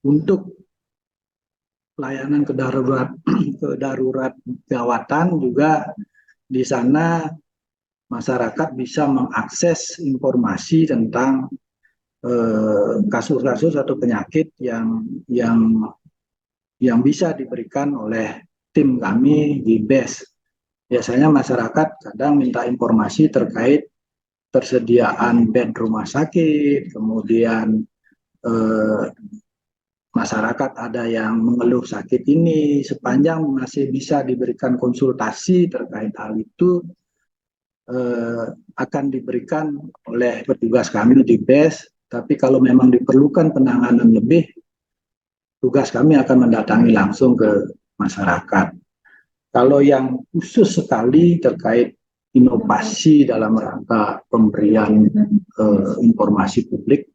untuk pelayanan kedarurat gawatan juga di sana masyarakat bisa mengakses informasi tentang kasus-kasus atau penyakit yang bisa diberikan oleh tim kami di BES. Biasanya masyarakat kadang minta informasi terkait tersediaan bed rumah sakit, kemudian eh, masyarakat ada yang mengeluh sakit ini, sepanjang masih bisa diberikan konsultasi terkait hal itu, akan diberikan oleh petugas kami di BES. Tapi kalau memang diperlukan penanganan lebih, tugas kami akan mendatangi langsung ke masyarakat. Kalau yang khusus sekali terkait inovasi dalam rangka pemberian informasi publik,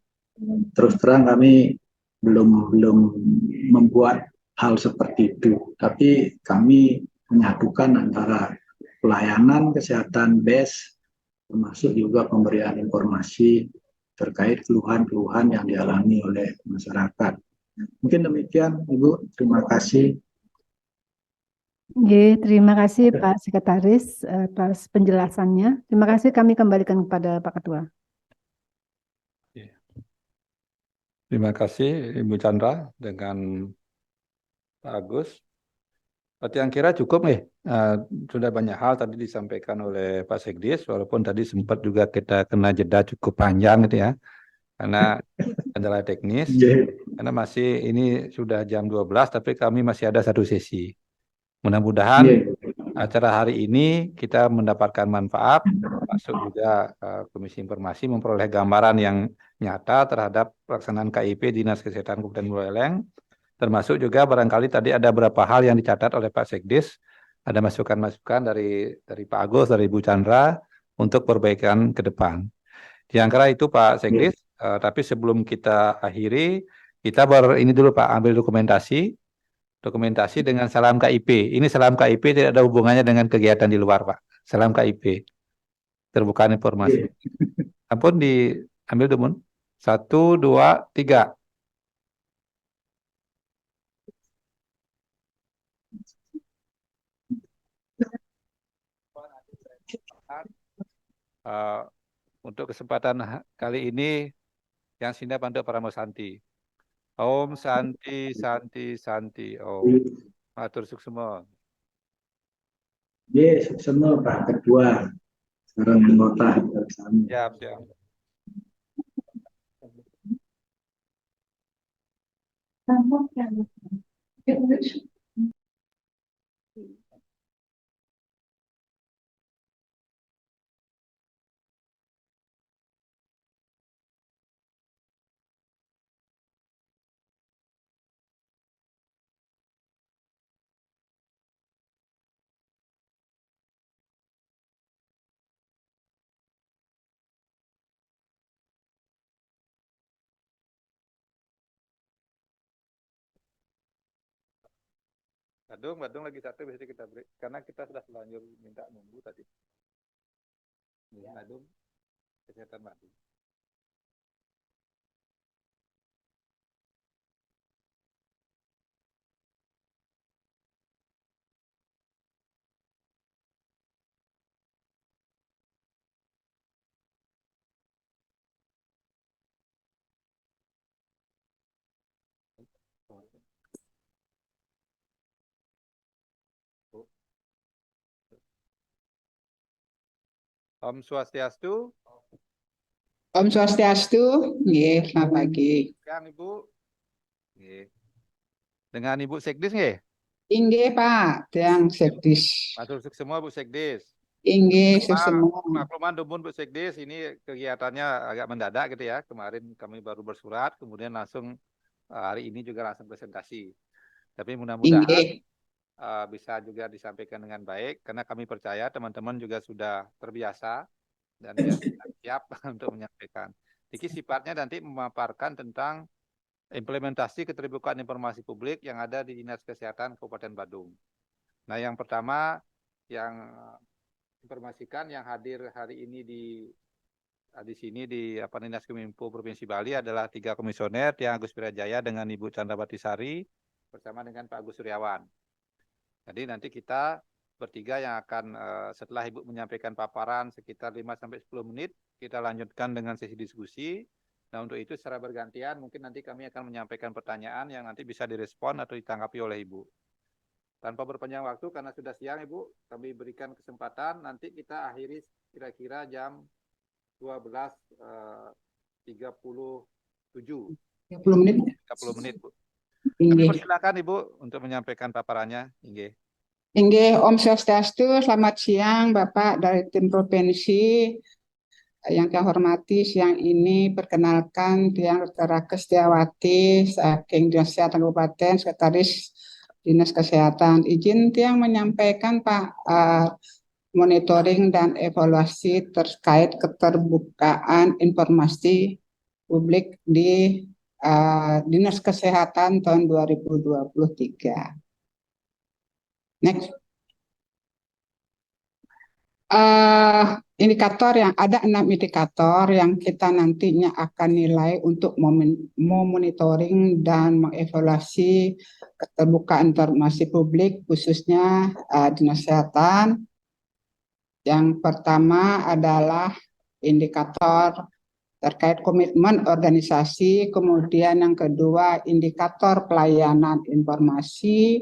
terus terang kami belum membuat hal seperti itu. Tapi kami menyatukan antara pelayanan kesehatan BES termasuk juga pemberian informasi terkait keluhan-keluhan yang dialami oleh masyarakat. Mungkin demikian, Ibu. Terima kasih. Terima kasih Pak Sekretaris atas penjelasannya. Terima kasih, kami kembalikan kepada Pak Ketua. Terima kasih Ibu Chandra dengan Pak Agus. Berarti yang kira cukup nih. Sudah banyak hal tadi disampaikan oleh Pak Sekdis, walaupun tadi sempat juga kita kena jeda cukup panjang gitu ya. Karena kendala teknis. Karena masih ini sudah jam 12, tapi kami masih ada satu sesi. Mudah-mudahan acara hari ini kita mendapatkan manfaat, masuk juga Komisi Informasi memperoleh gambaran yang nyata terhadap pelaksanaan KIP Dinas Kesehatan Kabupaten Buleleng, termasuk juga barangkali tadi ada beberapa hal yang dicatat oleh Pak Sekdis, ada masukan-masukan dari Pak Agus, dari Ibu Chandra untuk perbaikan ke depan. Yang kira itu Pak Sekdis, tapi sebelum kita akhiri, kita ini dulu Pak, ambil dokumentasi dengan salam KIP. Ini salam KIP tidak ada hubungannya dengan kegiatan di luar, Pak. Salam KIP. Terbuka informasi. Ampun diambil dulu. 1, 2, 3. Untuk kesempatan kali ini yang Sinda Panduk Paramo Santi. Om Santi, Santi, Santi. Om. Matur suksema. Suksema Pak Ketua. Sekarang anggota. Siap, siap. Badung lagi satu, bisa kita break. Karena kita sudah terlanjur minta nunggu tadi. Badung, kesehatan Badung. Om Swastiastu. Om Swastiastu. Selamat pagi. Kan Ibu. Dengan Ibu Sekdis nggih? Inggih Pak, yang Sekdis. Matur semua Bu Sekdis. Inggih semua. Makluman Dumun Bu Sekdis, ini kegiatannya agak mendadak gitu ya. Kemarin kami baru bersurat, kemudian langsung hari ini juga langsung presentasi. Tapi mudah-mudahan bisa juga disampaikan dengan baik, karena kami percaya teman-teman juga sudah terbiasa dan siap untuk menyampaikan. Ini sifatnya nanti memaparkan tentang implementasi keterbukaan informasi publik yang ada di Dinas Kesehatan Kabupaten Badung. Nah, yang pertama yang informasikan yang hadir hari ini di Di sini di Dinas Kominfo Provinsi Bali adalah 3 komisioner, Tiang Agus Wirajaya dengan Ibu Chandra Batisari bersama dengan Pak Agus Suryawan. Jadi nanti kita bertiga yang akan setelah Ibu menyampaikan paparan sekitar 5-10 menit, kita lanjutkan dengan sesi diskusi. Nah, untuk itu secara bergantian mungkin nanti kami akan menyampaikan pertanyaan yang nanti bisa direspon atau ditanggapi oleh Ibu. Tanpa berpanjang waktu karena sudah siang Ibu, kami berikan kesempatan nanti kita akhiri kira-kira jam 12.37. 30 menit. 30 menit, Bu. Kami Inggih. persilakan Ibu untuk menyampaikan paparannya. Inggih. Inggih, Om Swastiastu, selamat siang Bapak dari tim provinsi. Yang saya hormati siang ini perkenalkan Tiang Dr. Raka Setiawati, Saking Dinas Kesehatan Kabupaten, Sekretaris Dinas Kesehatan. Izin Tiang menyampaikan Pak monitoring dan evaluasi terkait keterbukaan informasi publik di Dinas Kesehatan tahun 2023. Next. Indikator yang ada 6 indikator yang kita nantinya akan nilai untuk memonitoring dan mengevaluasi keterbukaan informasi publik khususnya Dinas Kesehatan. Yang pertama adalah indikator terkait komitmen organisasi, kemudian yang kedua indikator pelayanan informasi,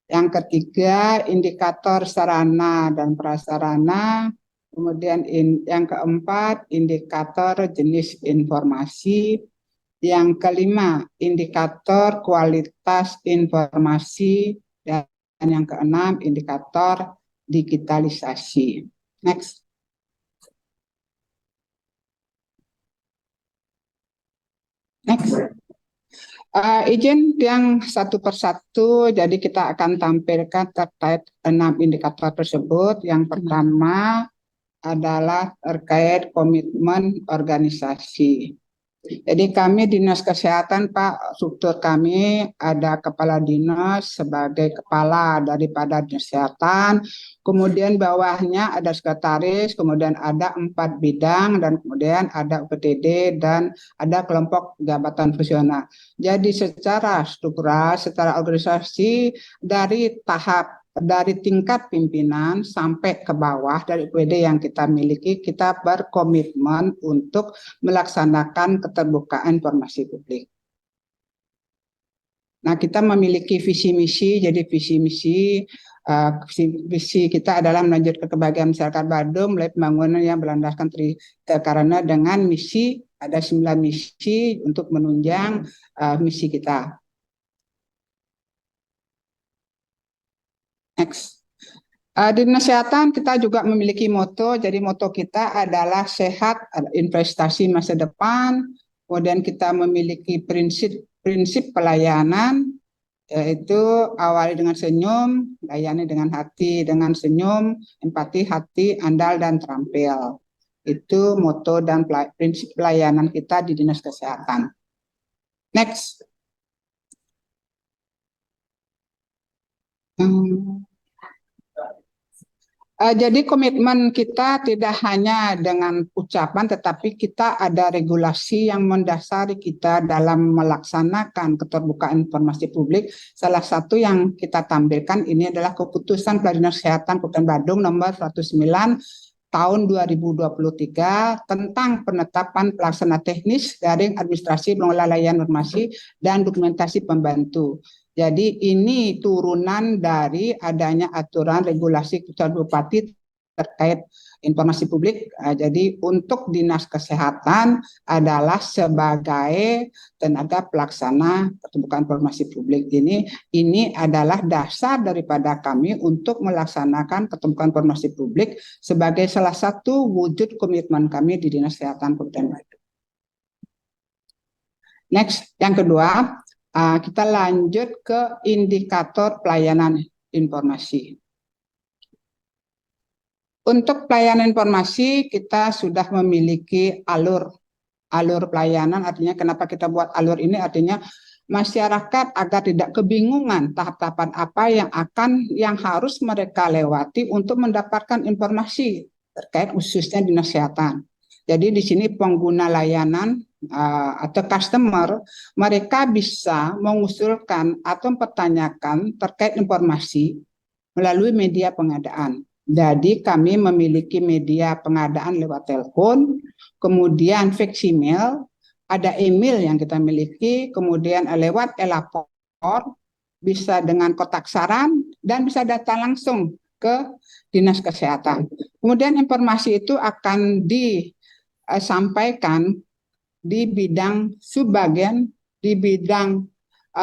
yang ketiga indikator sarana dan prasarana, kemudian yang keempat indikator jenis informasi, yang kelima indikator kualitas informasi, dan yang keenam indikator digitalisasi. Next. Next. Izin yang satu persatu, jadi kita akan tampilkan terkait 6 indikator tersebut. Yang pertama adalah terkait komitmen organisasi. Jadi kami Dinas Kesehatan, Pak, struktur kami ada kepala dinas sebagai kepala daripada Dinas Kesehatan, kemudian bawahnya ada sekretaris, kemudian ada 4 bidang, dan kemudian ada UPTD, dan ada kelompok jabatan fungsional. Jadi secara struktural, secara organisasi, dari tingkat pimpinan sampai ke bawah dari UPD yang kita miliki, kita berkomitmen untuk melaksanakan keterbukaan informasi publik. Nah, kita memiliki visi misi, jadi visi misi kita adalah melanjutkan kebahagiaan masyarakat Badung melalui pembangunan yang berlandaskan karena dengan misi, ada 9 misi untuk menunjang misi kita. Next. Di Dinas Kesehatan kita juga memiliki moto, jadi moto kita adalah sehat investasi masa depan. Kemudian kita memiliki prinsip pelayanan, yaitu awali dengan senyum, layani dengan hati, dengan senyum, empati, hati, andal, dan terampil. Itu moto dan prinsip pelayanan kita di Dinas Kesehatan. Next. Jadi komitmen kita tidak hanya dengan ucapan, tetapi kita ada regulasi yang mendasari kita dalam melaksanakan keterbukaan informasi publik. Salah satu yang kita tampilkan ini adalah keputusan Dinas Kesehatan Kabupaten Badung nomor 109 tahun 2023 tentang penetapan pelaksana teknis garing administrasi pengelola layanan informasi dan dokumentasi pembantu. Jadi ini turunan dari adanya aturan regulasi Keputusan Bupati terkait informasi publik. Jadi untuk Dinas Kesehatan adalah sebagai tenaga pelaksana keterbukaan informasi publik. Ini adalah dasar daripada kami untuk melaksanakan keterbukaan informasi publik sebagai salah satu wujud komitmen kami di Dinas Kesehatan Kabupaten Badung. Next, yang kedua. Kita lanjut ke indikator pelayanan informasi. Untuk pelayanan informasi kita sudah memiliki alur pelayanan, artinya kenapa kita buat alur ini, artinya masyarakat agar tidak kebingungan tahap-tahapan apa yang harus mereka lewati untuk mendapatkan informasi terkait khususnya Dinas Kesehatan. Jadi di sini pengguna layanan atau customer, mereka bisa mengusulkan atau mempertanyakan terkait informasi melalui media pengadaan. Jadi kami memiliki media pengadaan lewat telepon, kemudian fax email, ada email yang kita miliki, kemudian lewat e-lapor, bisa dengan kotak saran, dan bisa datang langsung ke Dinas Kesehatan. Kemudian informasi itu akan disampaikan di bidang subbagian, di bidang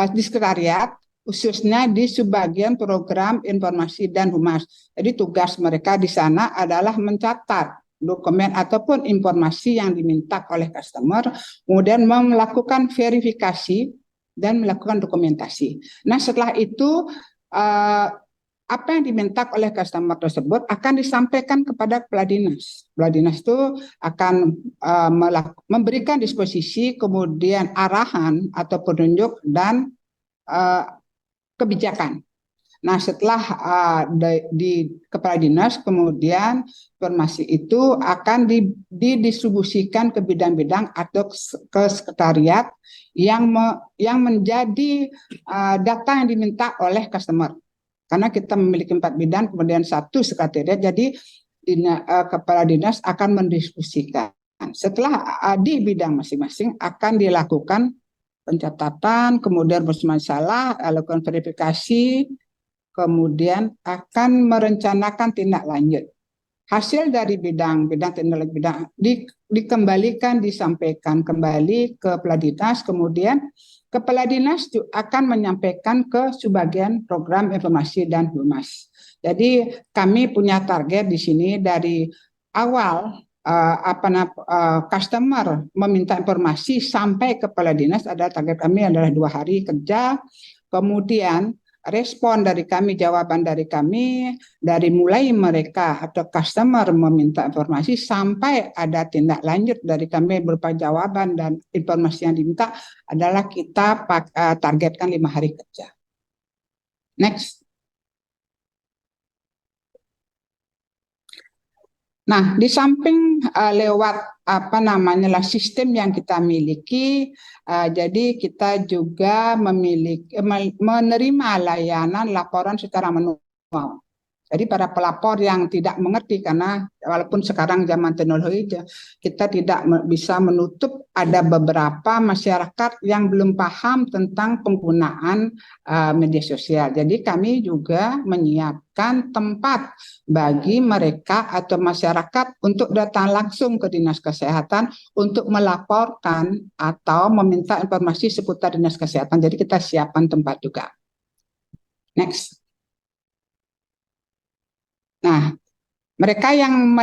di sekretariat, khususnya di subbagian program informasi dan humas. Jadi tugas mereka di sana adalah mencatat dokumen ataupun informasi yang diminta oleh customer, kemudian melakukan verifikasi dan melakukan dokumentasi. Nah, setelah itu apa yang diminta oleh customer tersebut akan disampaikan kepada kepala dinas. Kepala dinas itu akan memberikan disposisi, kemudian arahan atau petunjuk dan kebijakan. Nah, setelah di kepala dinas, kemudian informasi itu akan didistribusikan ke bidang-bidang atau ke sekretariat yang menjadi data yang diminta oleh customer. Karena kita memiliki 4 bidang, kemudian 1 sekretariat, jadi kepala dinas akan mendiskusikan. Setelah di bidang masing-masing akan dilakukan pencatatan, kemudian bermasalah, lakukan verifikasi, kemudian akan merencanakan tindak lanjut. Hasil dari bidang dikembalikan, disampaikan kembali ke kepala dinas, kemudian kepala dinas akan menyampaikan ke subbagian program informasi dan humas. Jadi kami punya target di sini dari awal customer meminta informasi sampai ke kepala dinas, adalah target kami adalah 2 hari kerja. Kemudian respon dari kami, jawaban dari kami, dari mulai mereka atau customer meminta informasi sampai ada tindak lanjut dari kami berupa jawaban dan informasi yang diminta, adalah kita targetkan 5 hari kerja. Next. Nah, di samping lewat sistem yang kita miliki, jadi kita juga menerima layanan laporan secara manual. Jadi para pelapor yang tidak mengerti, karena walaupun sekarang zaman teknologi, kita tidak bisa menutup ada beberapa masyarakat yang belum paham tentang penggunaan media sosial. Jadi kami juga menyiapkan tempat bagi mereka atau masyarakat untuk datang langsung ke Dinas Kesehatan untuk melaporkan atau meminta informasi seputar Dinas Kesehatan. Jadi kita siapkan tempat juga. Next. Nah, mereka yang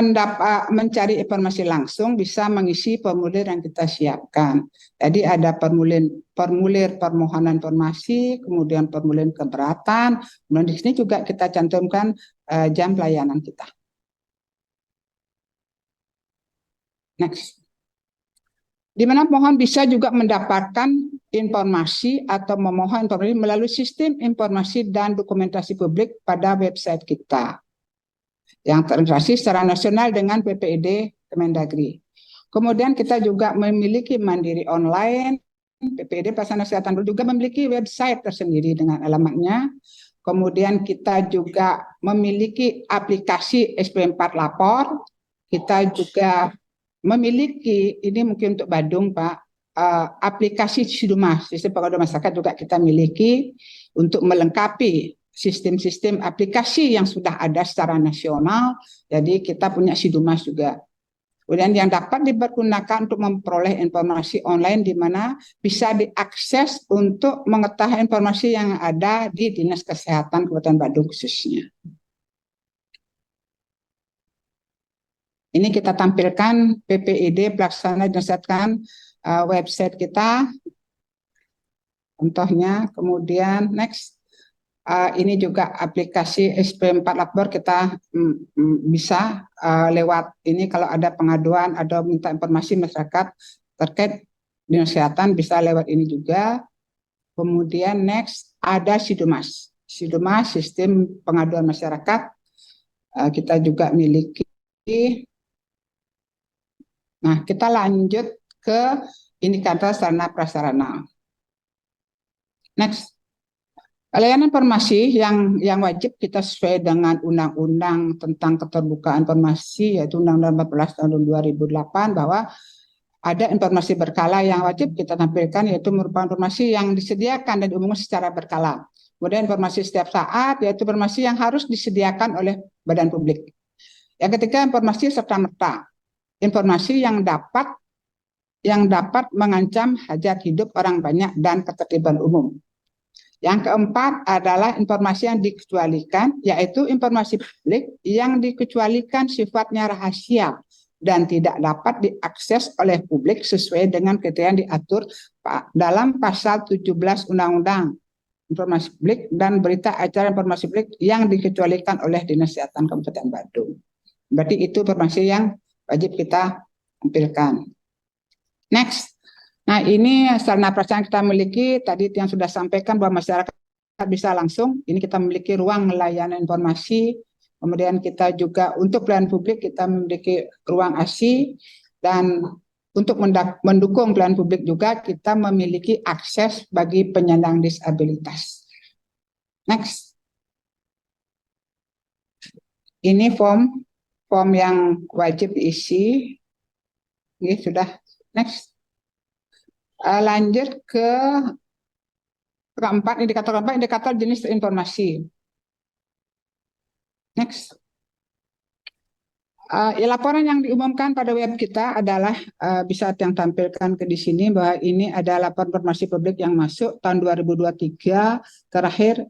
mencari informasi langsung bisa mengisi formulir yang kita siapkan. Jadi ada formulir permohonan informasi, kemudian formulir keberatan, kemudian di sini juga kita cantumkan jam pelayanan kita. Next. Di mana pemohon bisa juga mendapatkan informasi atau memohon informasi melalui sistem informasi dan dokumentasi publik pada website kita, yang terintegrasi secara nasional dengan PPID Kemendagri. Kemudian kita juga memiliki mandiri online, PPID Pelaksana Kesehatan juga memiliki website tersendiri dengan alamatnya. Kemudian kita juga memiliki aplikasi SP4 Lapor. Kita juga memiliki, ini mungkin untuk Badung Pak, aplikasi Sidumas, sistem pengaduan masyarakat juga kita miliki untuk melengkapi sistem-sistem aplikasi yang sudah ada secara nasional. Jadi kita punya Sidumas juga. Kemudian yang dapat dipergunakan untuk memperoleh informasi online, di mana bisa diakses untuk mengetahui informasi yang ada di Dinas Kesehatan Kabupaten Badung khususnya. Ini kita tampilkan PPID Pelaksana Dinas Kesehatan website kita. Contohnya, kemudian next. Ini juga aplikasi SP4 Lapor, kita bisa lewat ini kalau ada pengaduan, ada minta informasi masyarakat terkait Dinas Kesehatan, bisa lewat ini juga. Kemudian next ada Sidumas. Sidumas, sistem pengaduan masyarakat, kita juga miliki. Nah, kita lanjut ke indikator sarana prasarana. Next. Layanan informasi yang wajib kita sesuai dengan Undang-Undang tentang Keterbukaan Informasi, yaitu Undang-Undang 14 tahun 2008, bahwa ada informasi berkala yang wajib kita tampilkan, yaitu merupakan informasi yang disediakan dan diumumkan secara berkala. Kemudian informasi setiap saat, yaitu informasi yang harus disediakan oleh badan publik. Yang ketiga, informasi serta-merta, informasi yang dapat mengancam hajat hidup orang banyak dan ketertiban umum. Yang keempat adalah informasi yang dikecualikan, yaitu informasi publik yang dikecualikan sifatnya rahasia dan tidak dapat diakses oleh publik sesuai dengan kriteria yang diatur dalam pasal 17 Undang-Undang Informasi Publik dan berita acara informasi publik yang dikecualikan oleh Dinas Kesehatan Kabupaten Badung. Berarti itu informasi yang wajib kita tampilkan. Next. Nah, ini sarana prasarana kita miliki, tadi yang sudah sampaikan bahwa masyarakat bisa langsung, ini kita memiliki ruang layanan informasi, kemudian kita juga untuk pelayanan publik kita memiliki ruang ASI, dan untuk mendukung pelayanan publik juga kita memiliki akses bagi penyandang disabilitas. Next. Ini form yang wajib diisi. Ini sudah. Next. Lanjut ke indikator keempat, indikator jenis informasi. Next. Laporan yang diumumkan pada web kita adalah bisa yang tampilkan di sini bahwa ini ada laporan informasi publik yang masuk tahun 2023, terakhir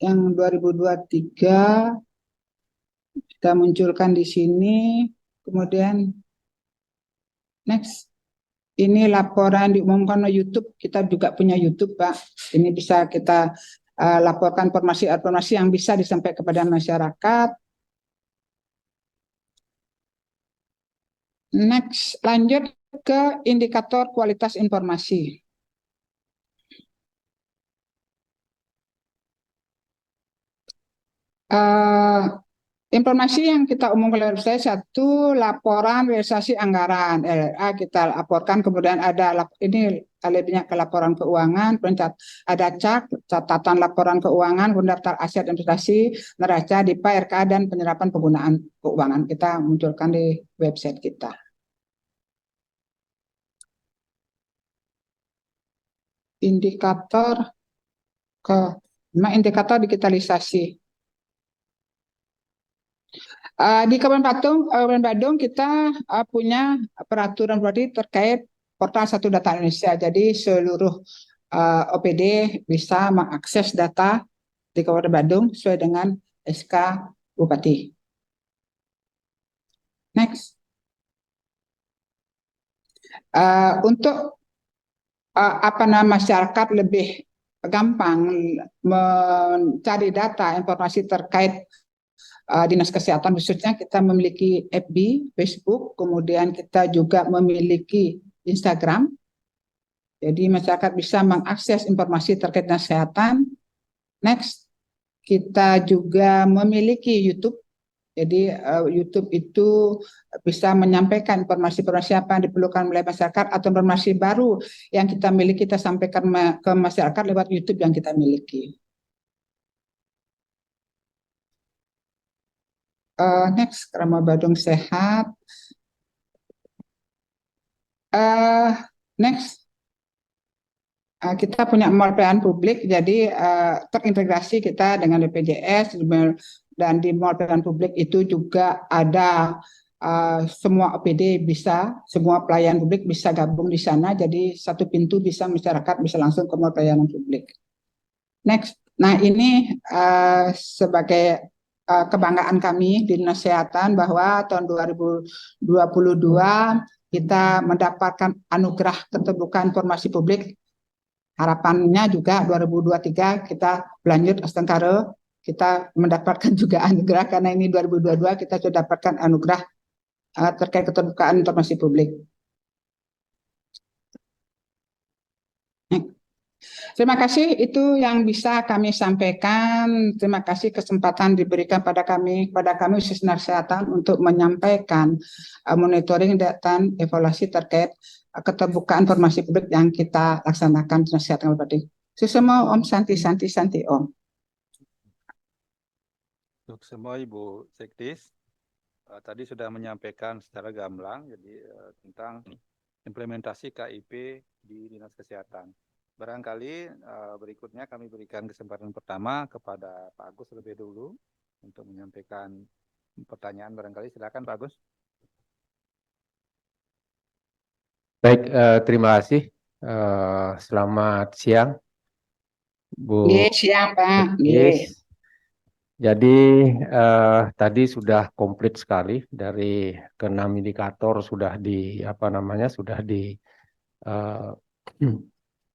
yang 2023 kita munculkan di sini. Kemudian next. Ini laporan diumumkan oleh YouTube, kita juga punya YouTube, Pak. Ini bisa kita laporkan informasi yang bisa disampaikan kepada masyarakat. Next, lanjut ke indikator kualitas informasi. Informasi yang kita umumkan oleh website, satu, laporan realisasi anggaran LRA kita laporkan, kemudian ada ini lebihnya ke laporan keuangan, ada catatan laporan keuangan, daftar aset investasi, neraca, DIPA, RKA, dan penyerapan penggunaan keuangan kita munculkan di website kita. Indikator digitalisasi. Di Kabupaten Badung kita punya peraturan terkait portal Satu Data Indonesia. Jadi seluruh OPD bisa mengakses data di Kabupaten Badung sesuai dengan SK Bupati. Next. Untuk masyarakat lebih gampang mencari data informasi terkait Dinas Kesehatan, khususnya kita memiliki FB, Facebook, kemudian kita juga memiliki Instagram. Jadi masyarakat bisa mengakses informasi terkait Dinas Kesehatan. Next, kita juga memiliki YouTube. Jadi YouTube itu bisa menyampaikan informasi-informasi apa yang diperlukan oleh masyarakat atau informasi baru yang kita miliki, kita sampaikan ke masyarakat lewat YouTube yang kita miliki. Next, Krama Badung Sehat. Next, kita punya mall pelayanan publik, jadi terintegrasi kita dengan BPJS, dan di mall pelayanan publik itu juga ada semua OPD bisa, semua pelayanan publik bisa gabung di sana, jadi satu pintu bisa masyarakat bisa langsung ke mall pelayanan publik. Next, nah ini sebagai kebanggaan kami di Dinas Kesehatan bahwa tahun 2022 kita mendapatkan anugerah keterbukaan informasi publik. Harapannya juga 2023 kita berlanjut astengkara, kita mendapatkan juga anugerah, karena ini 2022 kita sudah dapatkan anugerah terkait keterbukaan informasi publik. Terima kasih, itu yang bisa kami sampaikan. Terima kasih kesempatan diberikan pada kami khusus kesehatan untuk menyampaikan monitoring dan evaluasi terkait keterbukaan informasi publik yang kita laksanakan dinas kesehatan Kabupaten. Semua Om Santi Om. Untuk semua Ibu Sekdis, tadi sudah menyampaikan secara gamblang jadi tentang implementasi KIP di Dinas Kesehatan. Barangkali berikutnya kami berikan kesempatan pertama kepada Pak Agus lebih dulu untuk menyampaikan pertanyaan. Barangkali silakan Pak Agus. Baik, terima kasih. Selamat siang, Bu Siang Pak. Sekdis. Jadi tadi sudah komplit sekali dari ke-6 indikator sudah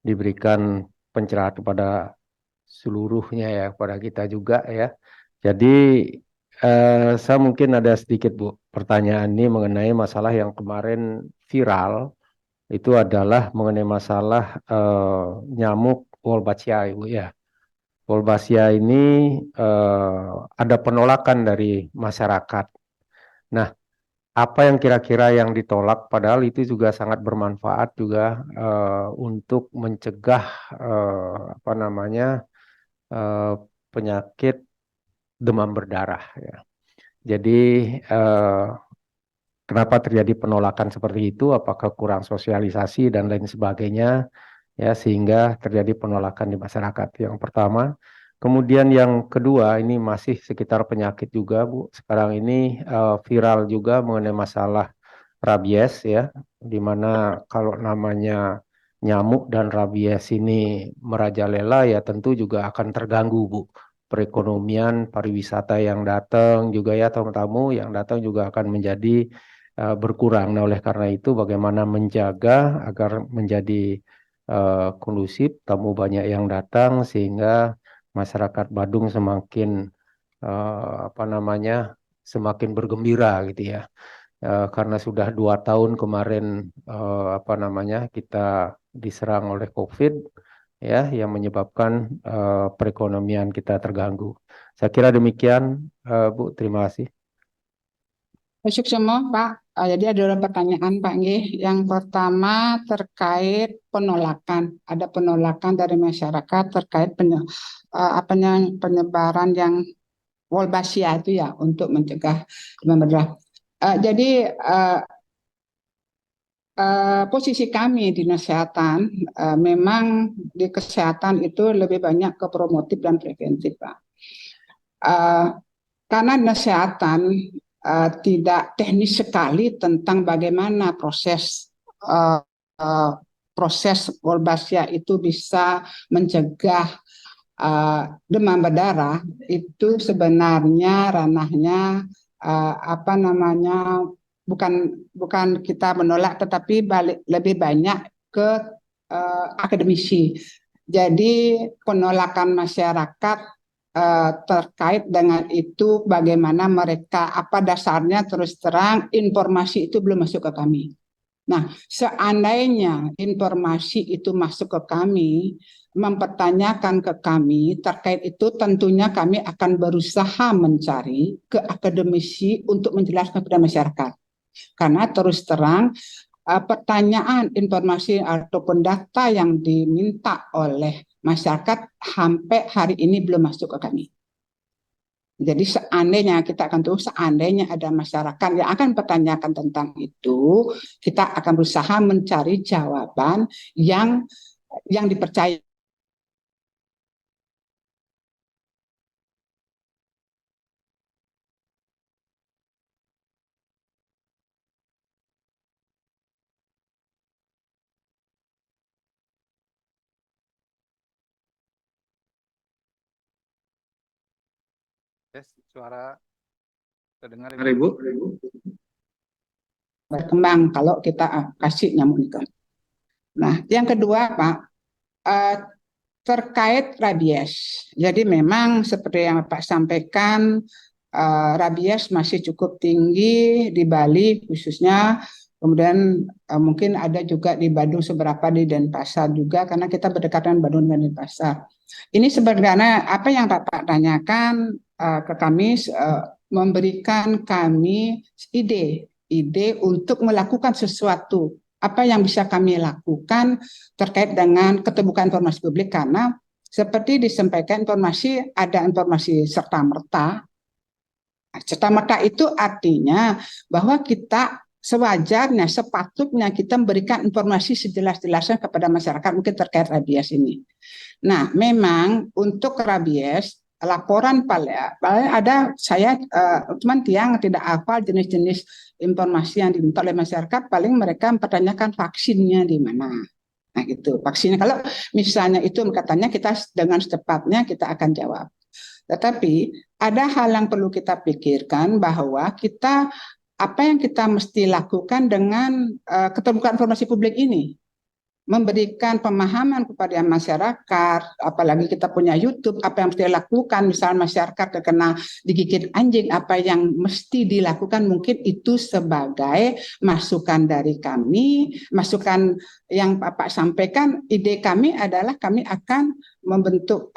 diberikan pencerahan kepada seluruhnya ya, kepada kita juga ya. Jadi saya mungkin ada sedikit Bu pertanyaan ini mengenai masalah yang kemarin viral, itu adalah mengenai masalah nyamuk Wolbachia Ibu ya. Wolbachia ini ada penolakan dari masyarakat. Nah, apa yang kira-kira yang ditolak, padahal itu juga sangat bermanfaat juga untuk mencegah penyakit demam berdarah ya. Jadi kenapa terjadi penolakan seperti itu? Apakah kurang sosialisasi dan lain sebagainya? Ya, sehingga terjadi penolakan di masyarakat. Yang pertama, kemudian yang kedua ini masih sekitar penyakit juga Bu. Sekarang ini viral juga mengenai masalah rabies ya, di mana kalau namanya nyamuk dan rabies ini merajalela ya tentu juga akan terganggu Bu. Perekonomian, pariwisata yang datang juga ya, tamu-tamu yang datang juga akan menjadi berkurang. Nah, oleh karena itu bagaimana menjaga agar menjadi kondusif, tamu banyak yang datang sehingga masyarakat Badung semakin semakin bergembira gitu ya. Karena sudah 2 tahun kemarin kita diserang oleh COVID ya, yang menyebabkan perekonomian kita terganggu. Saya kira demikian Bu, terima kasih. Masuk semua Pak. Jadi ada pertanyaan Pak Nggih. Yang pertama terkait penolakan. Ada penolakan dari masyarakat terkait penyebaran yang Wolbachia itu ya untuk mencegah demam berdarah. Jadi posisi kami di kesehatan memang di kesehatan itu lebih banyak ke promotif dan preventif Pak. Karena kesehatan tidak teknis sekali tentang bagaimana proses Wolbachia itu bisa mencegah demam berdarah, itu sebenarnya ranahnya bukan kita menolak, tetapi lebih banyak ke akademisi. Jadi penolakan masyarakat terkait dengan itu bagaimana mereka, apa dasarnya, terus terang informasi itu belum masuk ke kami. Nah, seandainya informasi itu masuk ke kami, mempertanyakan ke kami terkait itu, tentunya kami akan berusaha mencari ke akademisi untuk menjelaskan kepada masyarakat. Karena terus terang pertanyaan, informasi ataupun data yang diminta oleh masyarakat sampai hari ini belum masuk ke kami. Jadi seandainya kita akan tahu, seandainya ada masyarakat yang akan pertanyakan tentang itu, kita akan berusaha mencari jawaban yang dipercaya. Suara terdengar Ibu. Berkembang kalau kita kasih nyamuk itu. Nah, yang kedua Pak, terkait rabies. Jadi memang seperti yang Pak sampaikan, rabies masih cukup tinggi di Bali, khususnya Kemudian mungkin ada juga di Badung seberapa di Denpasar juga karena kita berdekatan Badung dan Denpasar. Ini sebenarnya apa yang Bapak tanyakan ke kami memberikan kami ide untuk melakukan sesuatu. Apa yang bisa kami lakukan terkait dengan keterbukaan informasi publik karena seperti disampaikan ada informasi serta-merta. Serta-merta itu artinya bahwa kita sewajarnya, sepatutnya kita memberikan informasi sejelas-jelasnya kepada masyarakat mungkin terkait rabies ini. Nah, memang untuk rabies, laporan paling ada saya cuman yang tidak hafal jenis-jenis informasi yang diminta oleh masyarakat, paling mereka mempertanyakan vaksinnya di mana. Nah, gitu. Vaksinnya kalau misalnya itu katanya kita dengan secepatnya kita akan jawab. Tetapi ada hal yang perlu kita pikirkan bahwa apa yang kita mesti lakukan dengan keterbukaan informasi publik ini, memberikan pemahaman kepada masyarakat, apalagi kita punya YouTube, apa yang mesti dilakukan, misalnya masyarakat terkena digigit anjing, apa yang mesti dilakukan, mungkin itu sebagai masukan dari kami, masukan yang Bapak sampaikan, ide kami adalah kami akan membentuk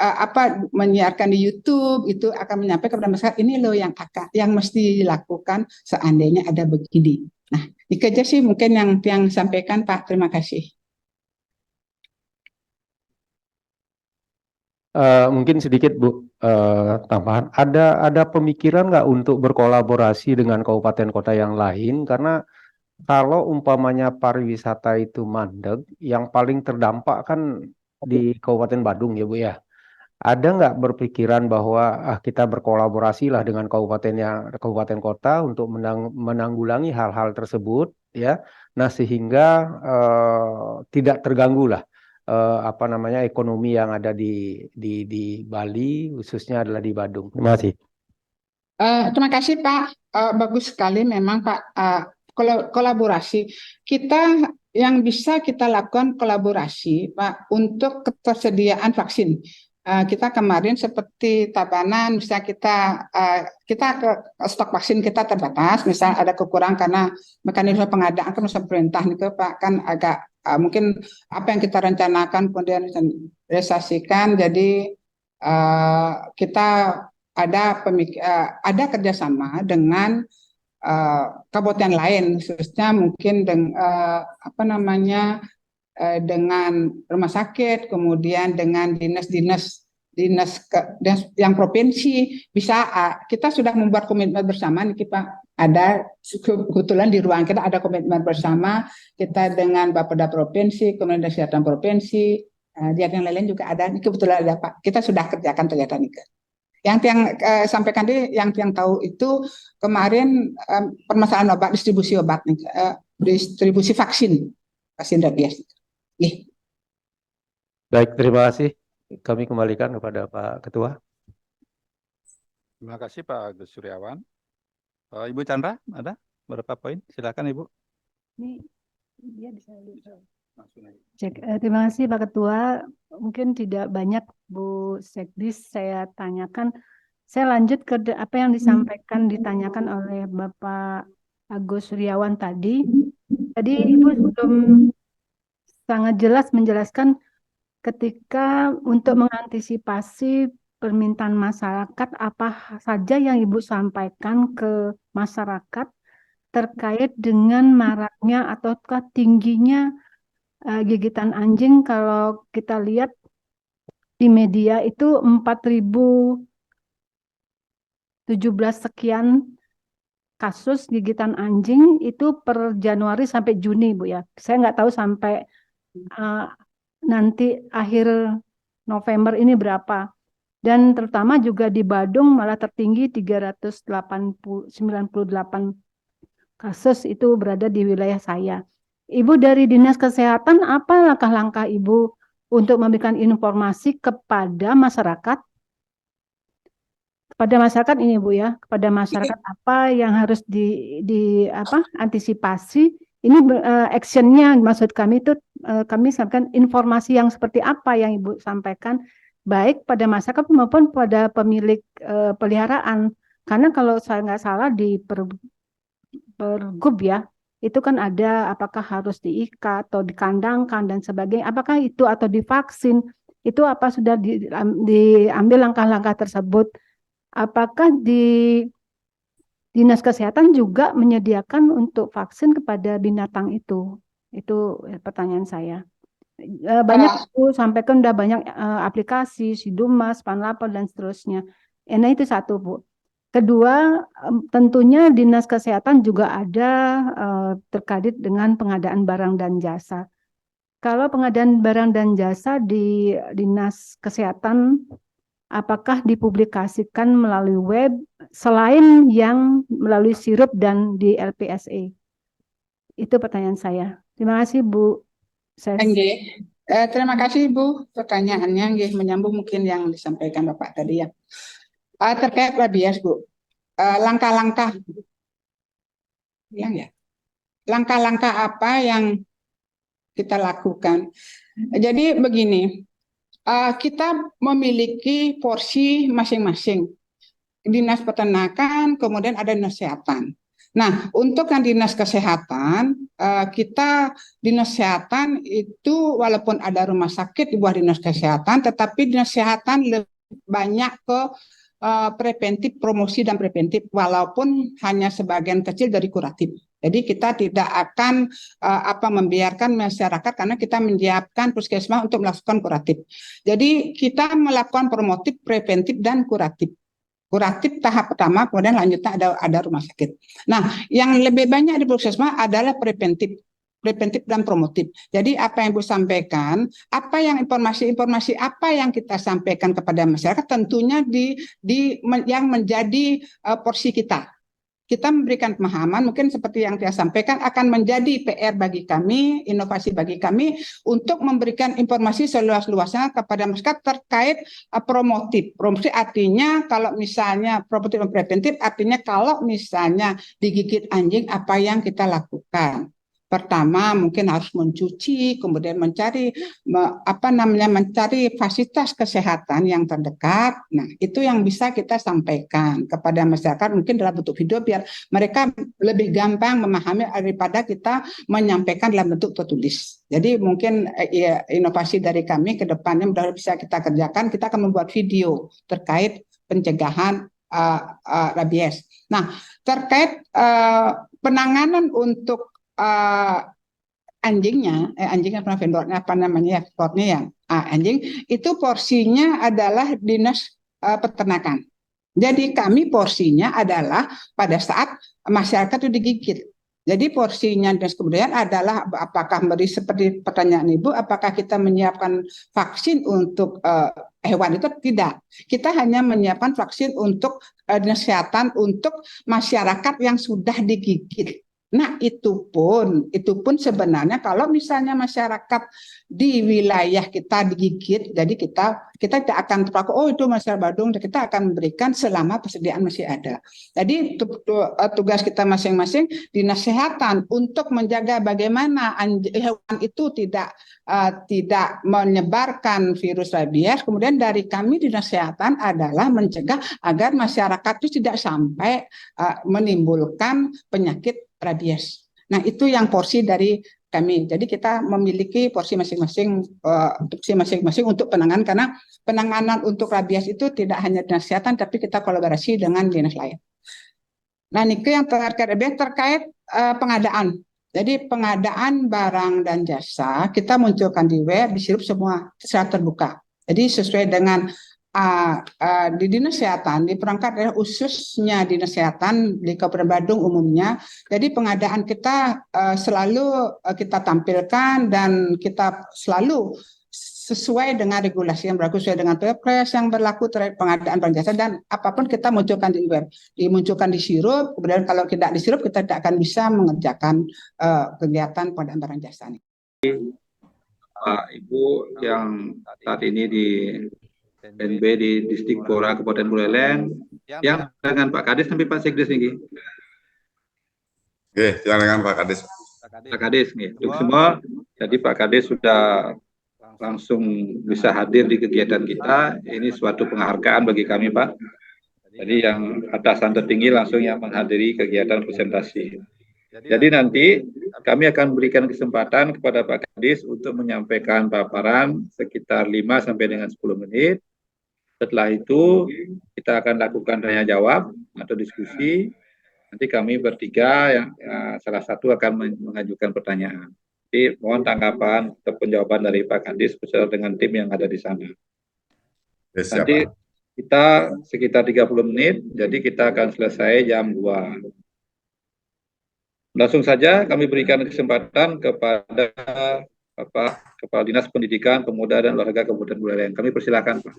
menyiarkan di YouTube, itu akan menyampaikan kepada masyarakat, ini loh yang mesti dilakukan seandainya ada begini. Nah, itu aja sih mungkin yang sampaikan Pak, terima kasih. Mungkin sedikit Bu tambahan. Ada pemikiran nggak untuk berkolaborasi dengan kabupaten kota yang lain? Karena kalau umpamanya pariwisata itu mandek, yang paling terdampak kan di Kabupaten Badung ya Bu ya. Ada nggak berpikiran bahwa kita berkolaborasi lah dengan kabupaten kota untuk menanggulangi hal-hal tersebut ya. Nah sehingga tidak terganggu lah ekonomi yang ada di Bali, khususnya adalah di Badung. Terima kasih. Terima kasih Pak, bagus sekali memang Pak. Kolaborasi kita yang bisa kita lakukan kolaborasi Pak untuk ketersediaan vaksin. Kita kemarin seperti Tabanan, misalnya kita stok vaksin kita terbatas, misalnya ada kekurangan karena mekanisme pengadaan kan pemerintah nih Pak kan agak mungkin apa yang kita rencanakan kemudian realisasikan, jadi kita ada kerjasama dengan kabupaten lain, khususnya mungkin dengan rumah sakit, kemudian dengan dinas yang provinsi bisa kita sudah membuat komitmen bersama nih Pak. Ada kebetulan di ruang kita ada komitmen bersama kita dengan Bapeda provinsi, kemudian kesehatan provinsi, yang lain juga ada. Kebetulan ada Pak. Kita sudah kerjakan kegiatan ini. Yang sampaikan yang tahu itu kemarin permasalahan obat, distribusi obat, distribusi vaksin rabies. Baik, terima kasih. Kami kembalikan kepada Pak Ketua. Terima kasih Pak Agus Suryawan. Ibu Chandra, ada berapa poin? Silakan Ibu. Ini dia bisa cek. Terima kasih Pak Ketua. Mungkin tidak banyak Bu Sekdis saya tanyakan. Saya lanjut ke apa yang ditanyakan oleh Bapak Agus Suryawan tadi. Tadi Ibu belum sangat jelas menjelaskan ketika untuk mengantisipasi permintaan masyarakat apa saja yang Ibu sampaikan ke masyarakat terkait dengan maraknya atau tingginya gigitan anjing. Kalau kita lihat di media itu 4.017 sekian kasus gigitan anjing itu per Januari sampai Juni Bu ya. Saya nggak tahu sampai nanti akhir November ini berapa. Dan terutama juga di Badung malah tertinggi 398 kasus itu berada di wilayah saya. Ibu dari Dinas Kesehatan, apa langkah-langkah Ibu untuk memberikan informasi kepada masyarakat? Kepada masyarakat ini Bu ya, kepada masyarakat apa yang harus antisipasi? Ini actionnya maksud kami itu kami sampaikan informasi yang seperti apa yang Ibu sampaikan baik pada masyarakat maupun pada pemilik peliharaan. Karena kalau saya nggak salah di Pergub ya, itu kan ada apakah harus diikat atau dikandangkan dan sebagainya. Apakah itu atau divaksin? Itu apa sudah diambil langkah-langkah tersebut? Apakah di Dinas Kesehatan juga menyediakan untuk vaksin kepada binatang itu? Itu pertanyaan saya. Banyak Bu, sampaikan udah banyak aplikasi, Sidumas, Panlapor dan seterusnya. Nah itu satu Bu. Kedua, tentunya Dinas Kesehatan juga ada terkait dengan pengadaan barang dan jasa. Kalau pengadaan barang dan jasa di Dinas Kesehatan, apakah dipublikasikan melalui web selain yang melalui sirup dan di LPSA? Itu pertanyaan saya. Terima kasih Bu. Terima kasih Bu, pertanyaannya nggih menyambung mungkin yang disampaikan Bapak tadi ya. Terkait rabies Bu, langkah-langkah langkah-langkah apa yang kita lakukan. Jadi begini, kita memiliki porsi masing-masing. Dinas Peternakan, kemudian ada Dinas Kesehatan. Nah, untuk yang Dinas Kesehatan, kita Dinas Kesehatan itu walaupun ada rumah sakit di bawah Dinas Kesehatan, tetapi Dinas Kesehatan lebih banyak ke preventif, promosi dan preventif, walaupun hanya sebagian kecil dari kuratif. Jadi kita tidak akan membiarkan masyarakat karena kita menyiapkan puskesmas untuk melakukan kuratif. Jadi kita melakukan promotif, preventif dan kuratif. Kuratif tahap pertama, kemudian lanjutnya ada rumah sakit. Nah, yang lebih banyak di puskesmas adalah preventif dan promotif. Jadi apa yang Ibu sampaikan, apa yang informasi apa yang kita sampaikan kepada masyarakat tentunya yang menjadi porsi kita. Kita memberikan pemahaman, mungkin seperti yang saya sampaikan, akan menjadi PR bagi kami, inovasi bagi kami, untuk memberikan informasi seluas-luasnya kepada masyarakat terkait promotif. Promotif artinya kalau misalnya promotif dan preventif, artinya kalau misalnya digigit anjing, apa yang kita lakukan. Pertama mungkin harus mencuci, kemudian mencari fasilitas kesehatan yang terdekat. Nah, itu yang bisa kita sampaikan kepada masyarakat mungkin dalam bentuk video biar mereka lebih gampang memahami daripada kita menyampaikan dalam bentuk tertulis. Jadi mungkin inovasi dari kami ke depannya mudah bisa kita kerjakan, kita akan membuat video terkait pencegahan rabies. Nah, terkait penanganan untuk anjingnya vendornya anjing itu porsinya adalah Dinas Peternakan. Jadi kami porsinya adalah pada saat masyarakat itu digigit. Jadi porsinya Dinas Kebudayaan adalah apakah seperti pertanyaan Ibu, apakah kita menyiapkan vaksin untuk hewan itu? Tidak. Kita hanya menyiapkan vaksin untuk Dinas Kesehatan untuk masyarakat yang sudah digigit. Nah, itu pun sebenarnya kalau misalnya masyarakat di wilayah kita digigit, jadi kita tidak akan terpaku, oh itu masyarakat Badung, kita akan memberikan selama persediaan masih ada. Jadi tugas kita masing-masing Dinas Kesehatan untuk menjaga bagaimana hewan itu tidak menyebarkan virus rabies. Kemudian dari kami Dinas Kesehatan adalah mencegah agar masyarakat itu tidak sampai menimbulkan penyakit rabies. Nah, itu yang porsi dari kami. Jadi kita memiliki porsi masing-masing untuk penanganan, karena penanganan untuk rabies itu tidak hanya Dinas Kesehatan, tapi kita kolaborasi dengan dinas lain. Nah, Nike yang terkait pengadaan. Jadi pengadaan barang dan jasa kita munculkan di web, di sirup semua secara terbuka. Jadi sesuai dengan di Dinas Kesehatan, di perangkat daerah khususnya Dinas Kesehatan di Kabupaten Badung umumnya. Jadi pengadaan kita selalu kita tampilkan dan kita selalu sesuai dengan regulasi yang berlaku, sesuai dengan Perpres yang berlaku terkait pengadaan barang jasa, dan apapun kita munculkan di web, dimunculkan di sirup. Kemudian kalau tidak di sirup kita tidak akan bisa mengerjakan kegiatan pengadaan barang jasa. Ibu yang saat ini di NB di Distrik Blora Kabupaten Buleleng, yang dengan Pak Kades sampai Pak Sekdes nih. Oke, silakan Pak Kades. Pak Kades nih, untuk semua. Jadi Pak Kades sudah langsung bisa hadir di kegiatan kita. Ini suatu penghargaan bagi kami, Pak. Jadi yang atasan tertinggi langsung yang menghadiri kegiatan presentasi. Jadi nanti kami akan berikan kesempatan kepada Pak Kadis untuk menyampaikan paparan sekitar 5 sampai dengan 10 menit. Setelah itu kita akan lakukan tanya jawab atau diskusi. Nanti kami bertiga yang salah satu akan mengajukan pertanyaan. Jadi mohon tanggapan atau penjawaban dari Pak Kadis beserta dengan tim yang ada di sana. Yes, Nanti kita sekitar 30 menit, jadi kita akan selesai jam 2. Langsung saja kami berikan kesempatan kepada Kepala Dinas Pendidikan, Pemuda dan Olahraga Kabupaten Buleleng. Kami persilakan, Pak.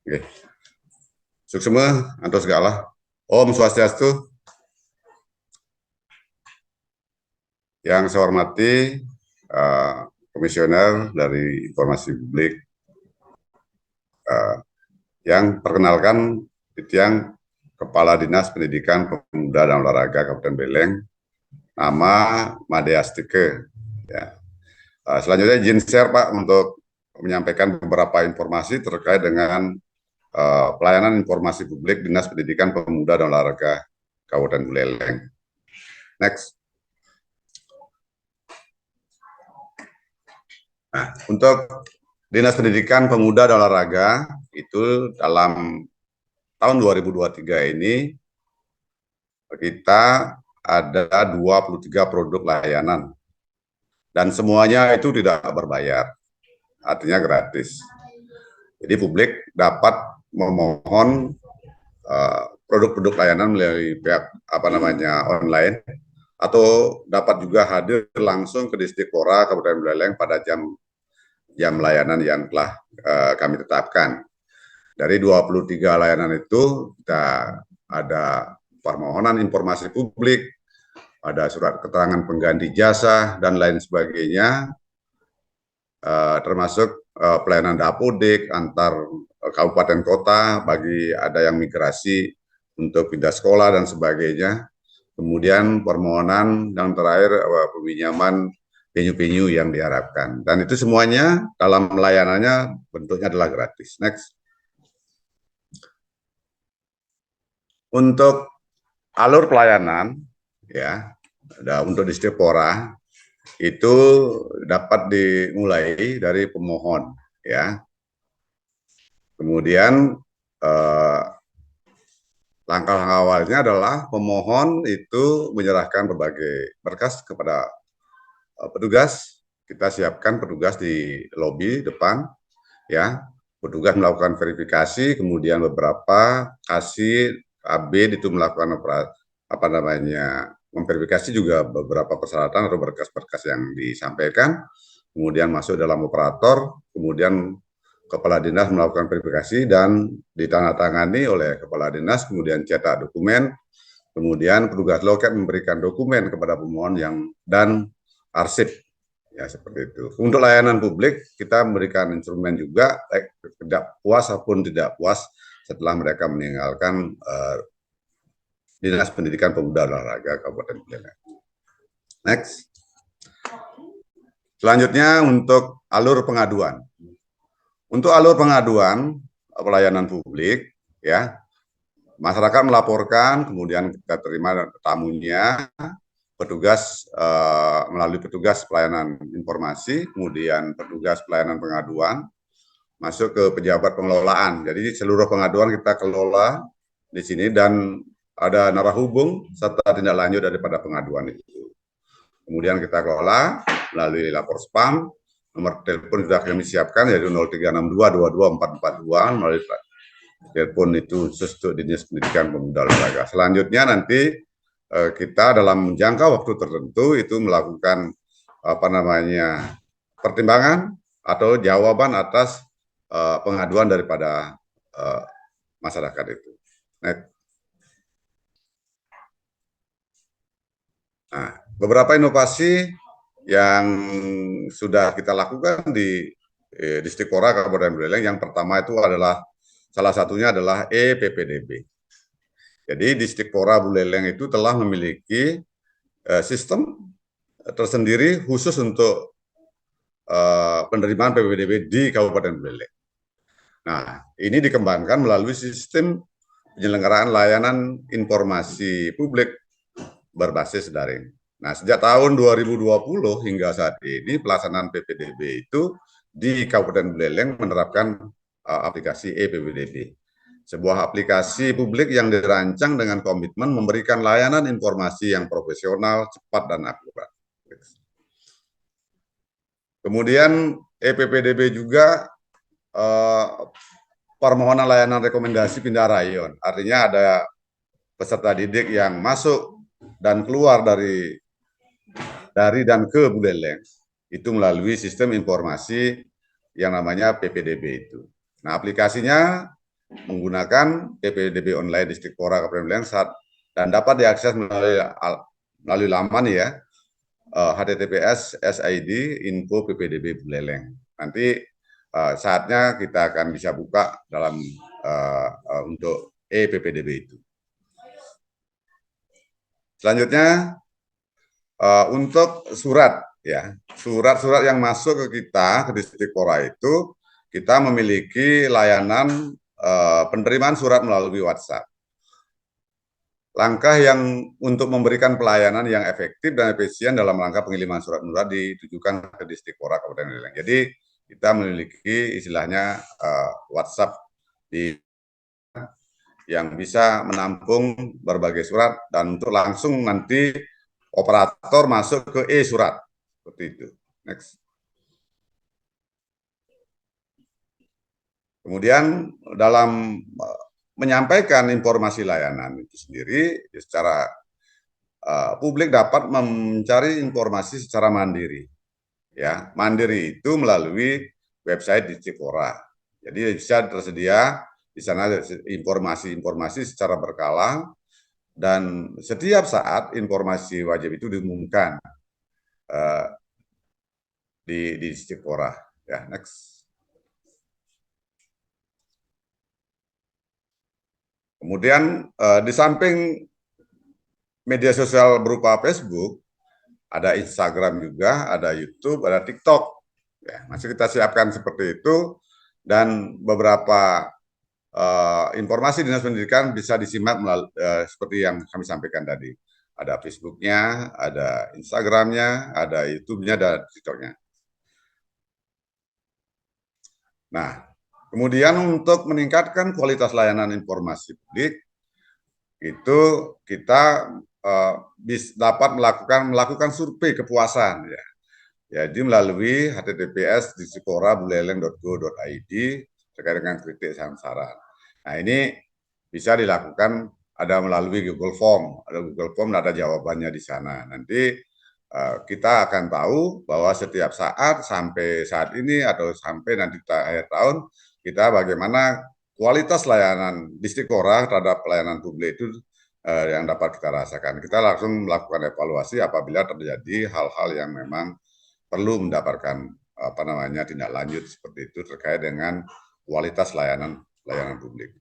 Oke. Suksema atau segala. Om Swastiastu. Yang saya hormati Komisioner dari Informasi Publik, yang perkenalkan yang Kepala Dinas Pendidikan Pemuda dan Olahraga Kabupaten Buleleng, nama Made Astike. Ya. Selanjutnya izin share Pak untuk menyampaikan beberapa informasi terkait dengan pelayanan informasi publik Dinas Pendidikan Pemuda dan Olahraga Kabupaten Buleleng. Next. Nah, untuk Dinas Pendidikan Pemuda dan Olahraga itu dalam tahun 2023 ini kita ada 23 produk layanan dan semuanya itu tidak berbayar, artinya gratis. Jadi publik dapat memohon produk-produk layanan melalui pihak online, atau dapat juga hadir langsung ke Disdikpora Kabupaten Buleleng pada jam layanan yang telah kami tetapkan. Dari 23 layanan itu kita ada permohonan informasi publik, ada surat keterangan pengganti jasa, dan lain sebagainya, termasuk pelayanan dapodik antar kabupaten kota bagi ada yang migrasi untuk pindah sekolah dan sebagainya. Kemudian permohonan yang terakhir peminjaman venue-venue yang diharapkan. Dan itu semuanya dalam layanannya bentuknya adalah gratis. Next. Untuk alur pelayanan, ya, untuk Disdikpora itu dapat dimulai dari pemohon, ya. Kemudian langkah awalnya adalah pemohon itu menyerahkan berbagai berkas kepada petugas. Kita siapkan petugas di lobi depan, ya. Petugas melakukan verifikasi, kemudian beberapa kasih AB itu melakukan memverifikasi juga beberapa persyaratan atau berkas-berkas yang disampaikan, kemudian masuk dalam operator, kemudian Kepala Dinas melakukan verifikasi dan ditandatangani oleh Kepala Dinas, kemudian cetak dokumen, kemudian petugas loket memberikan dokumen kepada pemohon dan arsip, ya seperti itu. Untuk layanan publik kita memberikan instrumen juga, tidak puas ataupun tidak puas setelah mereka meninggalkan Dinas Pendidikan Pemuda dan Olahraga Kabupaten Buleleng. Next. Selanjutnya untuk alur pengaduan. Untuk alur pengaduan pelayanan publik, ya, masyarakat melaporkan, kemudian kita terima tamunya, petugas melalui petugas pelayanan informasi, kemudian petugas pelayanan pengaduan, masuk ke pejabat pengelolaan. Jadi seluruh pengaduan kita kelola di sini dan ada narahubung serta tindak lanjut daripada pengaduan itu. Kemudian kita kelola melalui lapor spam, nomor telepon sudah kami siapkan yaitu 0362224442, melalui telepon itu khusus untuk Dinas Pendidikan Pemuda dan Olahraga. Selanjutnya nanti kita dalam jangka waktu tertentu itu melakukan pertimbangan atau jawaban atas pengaduan daripada masyarakat itu. Nah, beberapa inovasi yang sudah kita lakukan di Disdikpora Kabupaten Buleleng, yang pertama itu adalah salah satunya adalah EPPDB. Jadi Disdikpora Buleleng itu telah memiliki sistem tersendiri khusus untuk penerimaan PPDB di Kabupaten Buleleng. Nah, ini dikembangkan melalui sistem penyelenggaraan layanan informasi publik berbasis daring. Nah, sejak tahun 2020 hingga saat ini pelaksanaan PPDB itu di Kabupaten Buleleng menerapkan aplikasi e-PPDB. Sebuah aplikasi publik yang dirancang dengan komitmen memberikan layanan informasi yang profesional, cepat, dan akurat. Kemudian e-PPDB juga permohonan layanan rekomendasi pindah rayon. Artinya ada peserta didik yang masuk dan keluar dari dan ke Buleleng itu melalui sistem informasi yang namanya PPDB itu. Nah, aplikasinya menggunakan PPDB online Distrikpora Kabupaten Buleleng dan dapat diakses melalui laman ya, https://sid.info PPDB Buleleng. Nanti saatnya kita akan bisa buka dalam untuk e-PPDB itu. Selanjutnya untuk surat ya, surat-surat yang masuk ke kita ke Distrikpora itu kita memiliki layanan penerimaan surat melalui WhatsApp. Langkah yang untuk memberikan pelayanan yang efektif dan efisien dalam rangka pengiriman surat menular ditujukan ke Distrikpora Kabupaten Buleleng. Jadi kita memiliki istilahnya WhatsApp yang bisa menampung berbagai surat dan untuk langsung nanti operator masuk ke e-surat seperti itu. Next. Kemudian dalam menyampaikan informasi layanan itu sendiri secara publik dapat mencari informasi secara mandiri. Ya, mandiri itu melalui website Distrikpora. Jadi bisa tersedia di sana informasi-informasi secara berkala dan setiap saat informasi wajib itu diumumkan di Distrikpora. Ya, next. Kemudian di samping media sosial berupa Facebook, ada Instagram juga, ada YouTube, ada TikTok. Ya, masih kita siapkan seperti itu dan beberapa informasi Dinas Pendidikan bisa disimak seperti yang kami sampaikan tadi. Ada Facebooknya, ada Instagramnya, ada YouTube-nya, ada TikToknya. Nah, kemudian untuk meningkatkan kualitas layanan informasi publik, itu kita dapat melakukan survei kepuasan ya. Jadi melalui https://distrikpora.buleleng.go.id terkait dengan kritik saran. Nah, ini bisa dilakukan ada melalui Google Form, ada jawabannya di sana. Nanti kita akan tahu bahwa setiap saat sampai saat ini atau sampai nanti akhir tahun kita bagaimana kualitas layanan Distrikpora terhadap pelayanan publik itu yang dapat kita rasakan. Kita langsung melakukan evaluasi apabila terjadi hal-hal yang memang perlu mendapatkan tindak lanjut seperti itu terkait dengan kualitas layanan publik.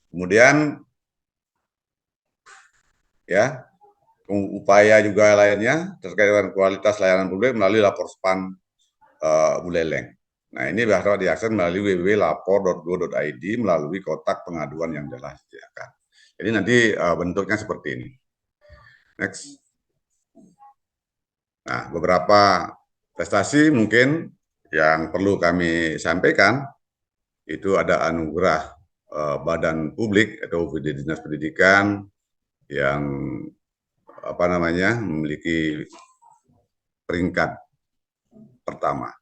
Kemudian ya, upaya juga lainnya terkait dengan kualitas layanan publik melalui Laporspan Buleleng. Nah, ini dapat diakses melalui www.lapor.go.id melalui kotak pengaduan yang telah disediakan. Jadi nanti bentuknya seperti ini. Next. Nah, beberapa prestasi mungkin yang perlu kami sampaikan itu ada anugerah Badan Publik atau Dinas Pendidikan yang memiliki peringkat pertama.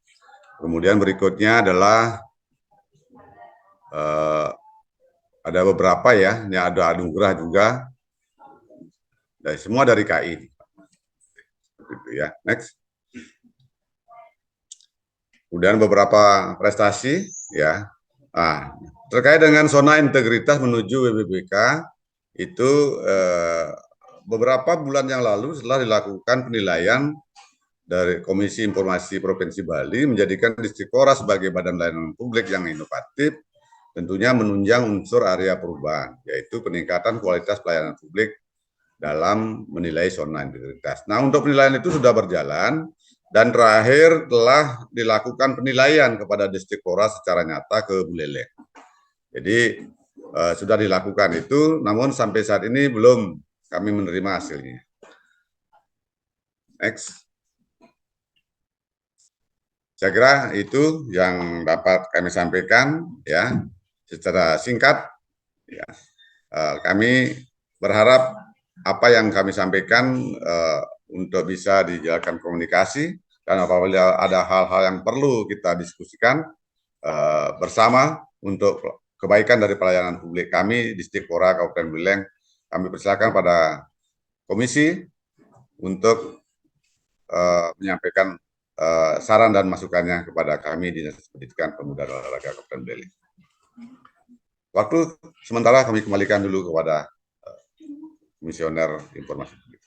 Kemudian berikutnya adalah ada beberapa ya, ini ada anugerah juga semua dari KI. Gitu ya. Next. Kemudian beberapa prestasi ya. Nah, terkait dengan zona integritas menuju WBBK itu beberapa bulan yang lalu setelah dilakukan penilaian dari Komisi Informasi Provinsi Bali menjadikan Distrikpora sebagai badan layanan publik yang inovatif, tentunya menunjang unsur area perubahan, yaitu peningkatan kualitas pelayanan publik dalam menilai zona integritas. Nah, untuk penilaian itu sudah berjalan dan terakhir telah dilakukan penilaian kepada Distrikpora secara nyata ke Buleleng. Jadi sudah dilakukan itu, namun sampai saat ini belum kami menerima hasilnya. Next. Saya kira itu yang dapat kami sampaikan ya secara singkat. Ya. Kami berharap apa yang kami sampaikan untuk bisa dijalankan komunikasi, dan apabila ada hal-hal yang perlu kita diskusikan bersama untuk kebaikan dari pelayanan publik kami di Disdikpora Kabupaten Buleleng, kami persilakan pada komisi untuk menyampaikan saran dan masukannya kepada kami Dinas Pendidikan Pemuda dan Olahraga Kabupaten Buleleng. Waktu sementara kami kembalikan dulu kepada Komisioner Informasi Publik.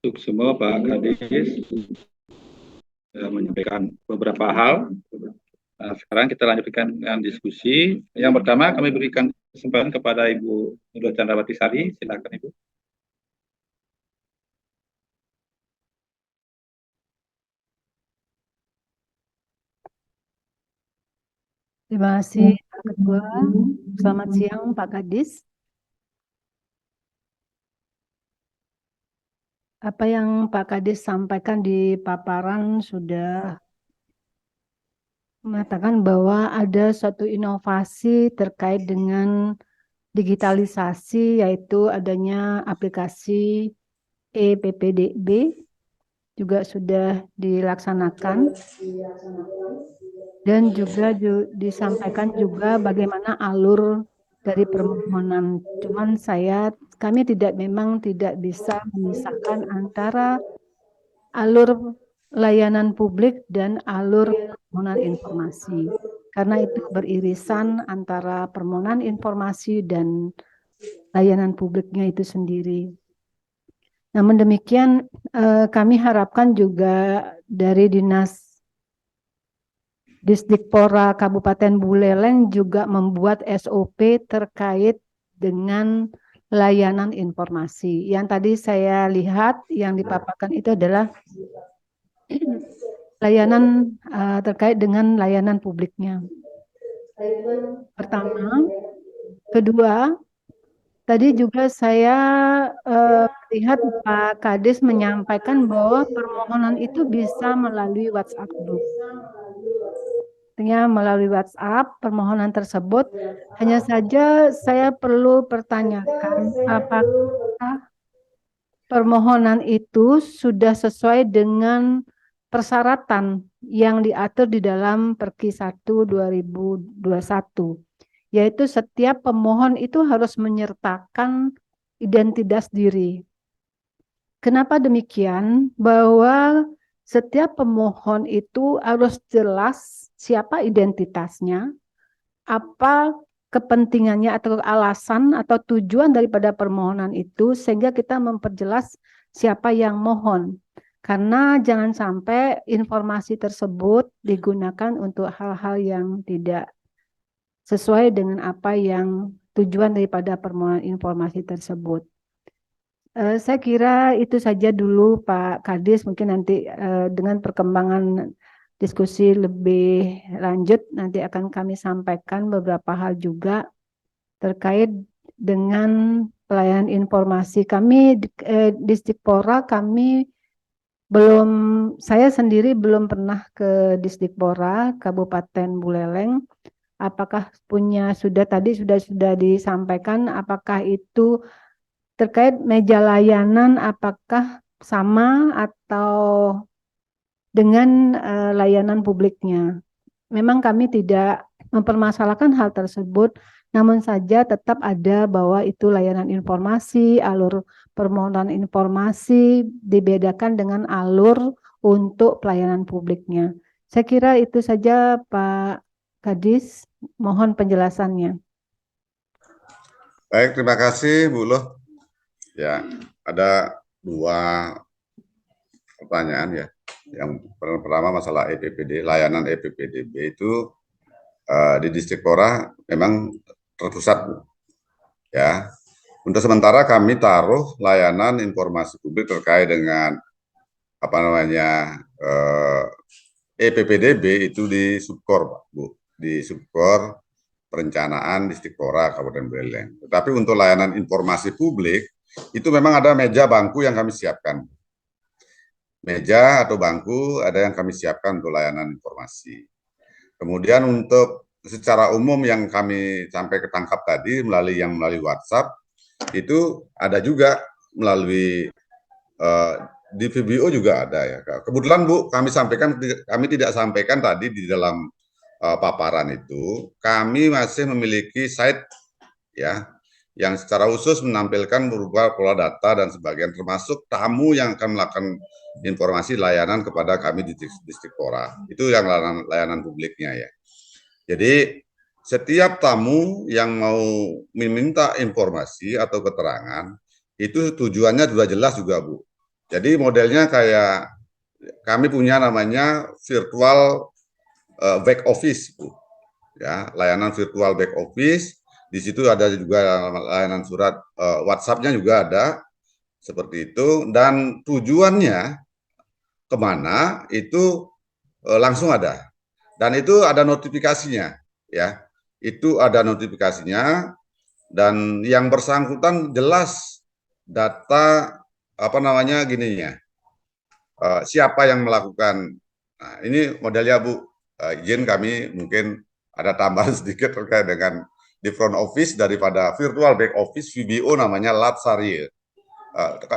Untuk semua Pak Kadis menyampaikan beberapa hal. Sekarang kita lanjutkan dengan diskusi. Yang pertama kami berikan kesempatan kepada Ibu Nurul Chandrawati Sari. Silakan Ibu. Terima kasih Pak Ketua. Selamat siang Pak Kadis. Apa yang Pak Kadis sampaikan di paparan sudah mengatakan bahwa ada suatu inovasi terkait dengan digitalisasi, yaitu adanya aplikasi EPPDB juga sudah dilaksanakan, dan juga disampaikan juga bagaimana alur dari permohonan. Cuman kami memang tidak bisa memisahkan antara alur layanan publik dan alur permohonan informasi, karena itu beririsan antara permohonan informasi dan layanan publiknya itu sendiri. Namun demikian, kami harapkan juga dari Dinas Disdikpora Kabupaten Buleleng juga membuat SOP terkait dengan layanan informasi. Yang tadi saya lihat yang dipaparkan itu adalah layanan terkait dengan layanan publiknya. Pertama, kedua, tadi juga saya lihat Pak Kadis menyampaikan bahwa permohonan itu bisa melalui WhatsApp group. Artinya melalui WhatsApp permohonan tersebut, hanya saja saya perlu pertanyakan apakah permohonan itu sudah sesuai dengan persyaratan yang diatur di dalam Perki 1 2021, yaitu setiap pemohon itu harus menyertakan identitas diri. Kenapa demikian? Bahwa setiap pemohon itu harus jelas siapa identitasnya, apa kepentingannya atau alasan atau tujuan daripada permohonan itu, sehingga kita memperjelas siapa yang mohon. Karena jangan sampai informasi tersebut digunakan untuk hal-hal yang tidak sesuai dengan apa yang tujuan daripada permohonan informasi tersebut. Saya kira itu saja dulu Pak Kadis, mungkin nanti dengan perkembangan diskusi lebih lanjut nanti akan kami sampaikan beberapa hal juga terkait dengan pelayanan informasi. Kami Disdikpora saya sendiri belum pernah ke Disdikpora Kabupaten Buleleng. Apakah sudah disampaikan apakah itu terkait meja layanan, apakah sama atau dengan layanan publiknya. Memang kami tidak mempermasalahkan hal tersebut, namun saja tetap ada bahwa itu layanan informasi, alur permohonan informasi dibedakan dengan alur untuk pelayanan publiknya. Saya kira itu saja Pak Kadis, mohon penjelasannya. Baik, terima kasih Bu Loh. Ya, ada dua pertanyaan ya. Yang pertama masalah EPPD, layanan EPPDB itu di Disdikpora memang terpusat, Bu. Ya, untuk sementara kami taruh layanan informasi publik terkait dengan EPPDB itu di Subkor, Pak, Bu, di Subkor perencanaan Distikpora Kabupaten Buleleng. Tetapi untuk layanan informasi publik, itu memang ada meja bangku yang kami siapkan. Meja atau bangku ada yang kami siapkan untuk layanan informasi. Kemudian untuk secara umum yang kami sampai ketangkap tadi melalui WhatsApp, itu ada juga melalui di VBO juga ada ya. Kebetulan Bu, kami tidak sampaikan tadi di dalam paparan itu, kami masih memiliki site ya yang secara khusus menampilkan berupa pola data dan sebagian termasuk tamu yang akan melakukan informasi layanan kepada kami di Distikpora. Itu yang layanan publiknya ya. Jadi setiap tamu yang mau meminta informasi atau keterangan itu tujuannya sudah jelas juga Bu. Jadi modelnya kayak kami punya namanya virtual back office Bu. Ya, layanan virtual back office. Di situ ada juga layanan surat WhatsApp-nya juga ada seperti itu, dan tujuannya kemana itu langsung ada, dan itu ada notifikasinya ya, itu ada notifikasinya, dan yang bersangkutan jelas data apa namanya gininya, siapa yang melakukan. Nah, ini modelnya Bu, izin kami mungkin ada tambahan sedikit terkait dengan di front office daripada virtual back office VBO namanya Latsari.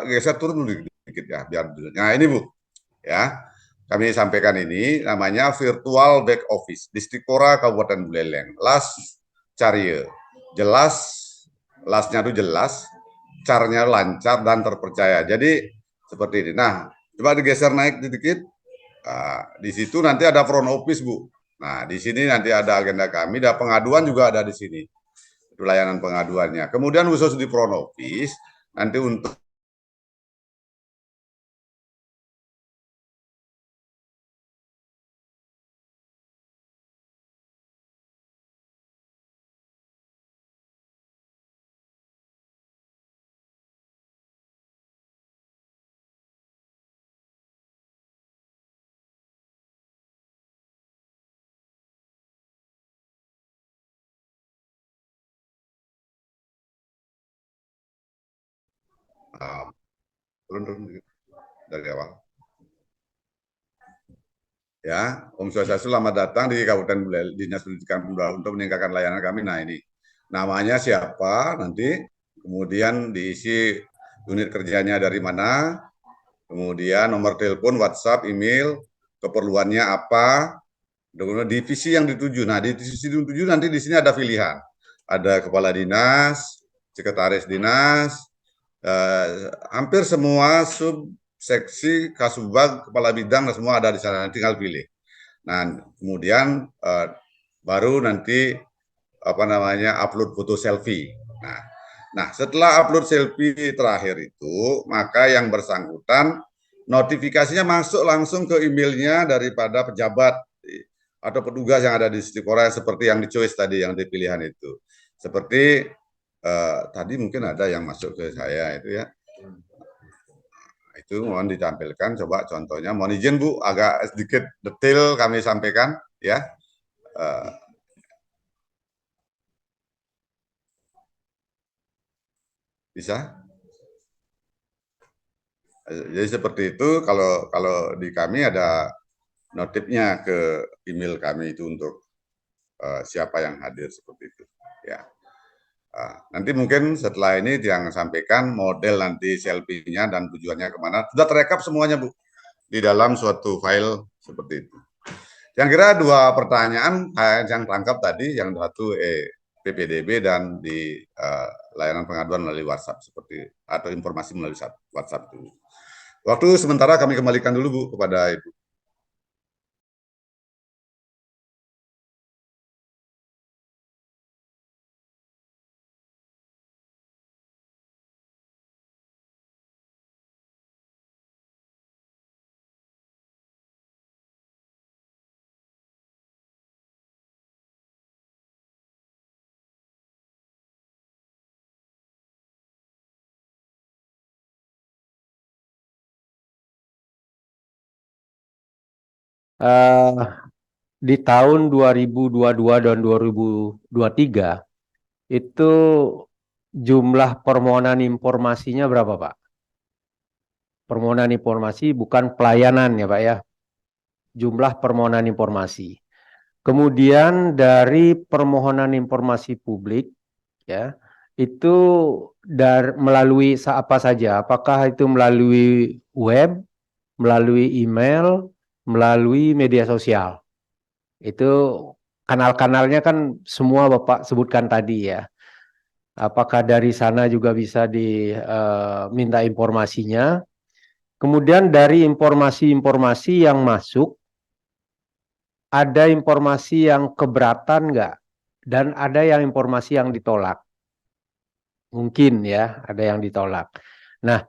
Geser turun dulu sedikit ya biar. Nah ini Bu ya, kami sampaikan ini namanya virtual back office Distikpora Kabupaten Buleleng. Las Carie, jelas, lasnya itu jelas, caranya lancar dan terpercaya. Jadi seperti ini. Nah, coba digeser naik sedikit. Di situ nanti ada front office Bu. Nah, di sini nanti ada agenda kami, dan pengaduan juga ada di sini. Itu layanan pengaduannya. Kemudian khusus di front office, nanti untuk turun dari awal. Ya, Om Swastiastu, selamat datang di Kabupaten Buleleng, Dinas Pendidikan untuk meningkatkan layanan kami. Nah ini namanya siapa nanti, kemudian diisi unit kerjanya dari mana, kemudian nomor telepon, WhatsApp, email, keperluannya apa, kemudian divisi yang dituju. Nah di divisi dituju nanti di sini ada pilihan, ada kepala dinas, sekretaris dinas, hampir semua subseksi, kasubag, kepala bidang, semua ada di sana, tinggal pilih. Nah, kemudian baru nanti apa namanya upload foto selfie. Nah, setelah upload selfie terakhir itu, maka yang bersangkutan notifikasinya masuk langsung ke emailnya daripada pejabat atau petugas yang ada di Distikpora seperti yang di choice tadi, yang di pilihan itu. Seperti tadi mungkin ada yang masuk ke saya itu ya. Itu mohon ditampilkan, coba contohnya. Mohon izin Bu, agak sedikit detail kami sampaikan ya. Bisa? Jadi seperti itu. Kalau di kami ada notifnya ke email kami itu untuk siapa yang hadir seperti itu. Ya. Nanti mungkin setelah ini yang sampaikan model nanti selfie-nya dan tujuannya kemana. Sudah terekap semuanya Bu di dalam suatu file seperti itu. Yang kira dua pertanyaan yang tangkap tadi, yang satu PPDB dan di layanan pengaduan melalui WhatsApp seperti atau informasi melalui WhatsApp dulu. Waktu sementara kami kembalikan dulu Bu kepada Ibu. di tahun 2022 dan 2023 itu jumlah permohonan informasinya berapa, Pak? Permohonan informasi bukan pelayanan ya, Pak ya. Jumlah permohonan informasi. Kemudian dari permohonan informasi publik ya, itu melalui apa saja? Apakah itu melalui web, melalui email, melalui media sosial? Itu kanal-kanalnya kan semua Bapak sebutkan tadi ya. Apakah dari sana juga bisa diminta informasinya? Kemudian dari informasi-informasi yang masuk, ada informasi yang keberatan nggak? Dan ada yang informasi yang ditolak. Mungkin ya, ada yang ditolak. Nah,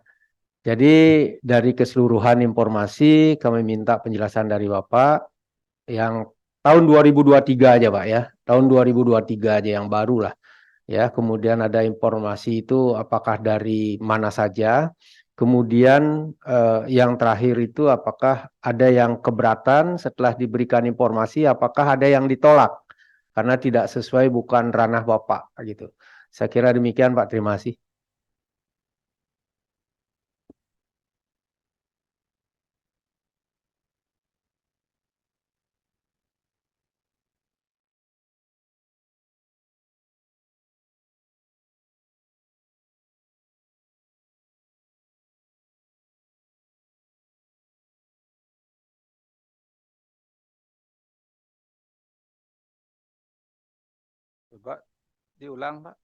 jadi dari keseluruhan informasi kami minta penjelasan dari Bapak yang tahun 2023 aja Pak ya. Tahun 2023 aja yang baru lah. Ya, kemudian ada informasi itu apakah dari mana saja. Kemudian yang terakhir itu apakah ada yang keberatan setelah diberikan informasi, apakah ada yang ditolak karena tidak sesuai bukan ranah Bapak gitu. Saya kira demikian Pak, terima kasih. Coba diulang, Pak.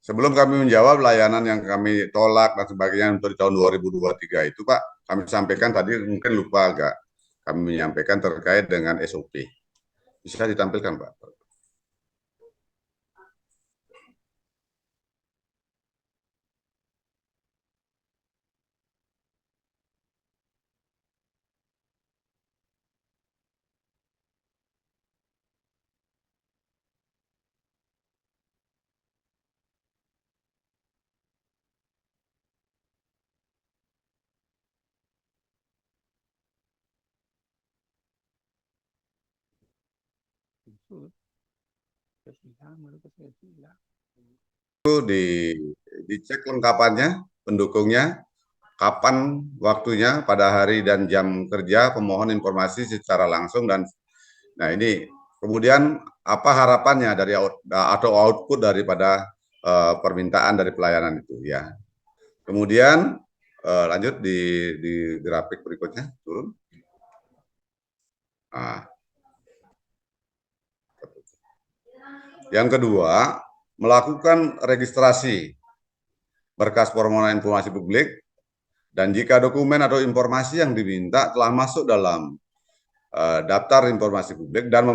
Sebelum kami menjawab layanan yang kami tolak dan sebagainya untuk di tahun 2023 itu, Pak, kami sampaikan tadi mungkin lupa agak kami menyampaikan terkait dengan SOP. Bisa ditampilkan, Pak. Itu dicek lengkapannya, pendukungnya, kapan waktunya, pada hari dan jam kerja pemohon informasi secara langsung, dan nah ini kemudian apa harapannya dari atau output daripada permintaan dari pelayanan itu ya. Kemudian lanjut di grafik berikutnya turun. Nah, yang kedua, melakukan registrasi berkas permohonan informasi publik, dan jika dokumen atau informasi yang diminta telah masuk dalam daftar informasi publik dan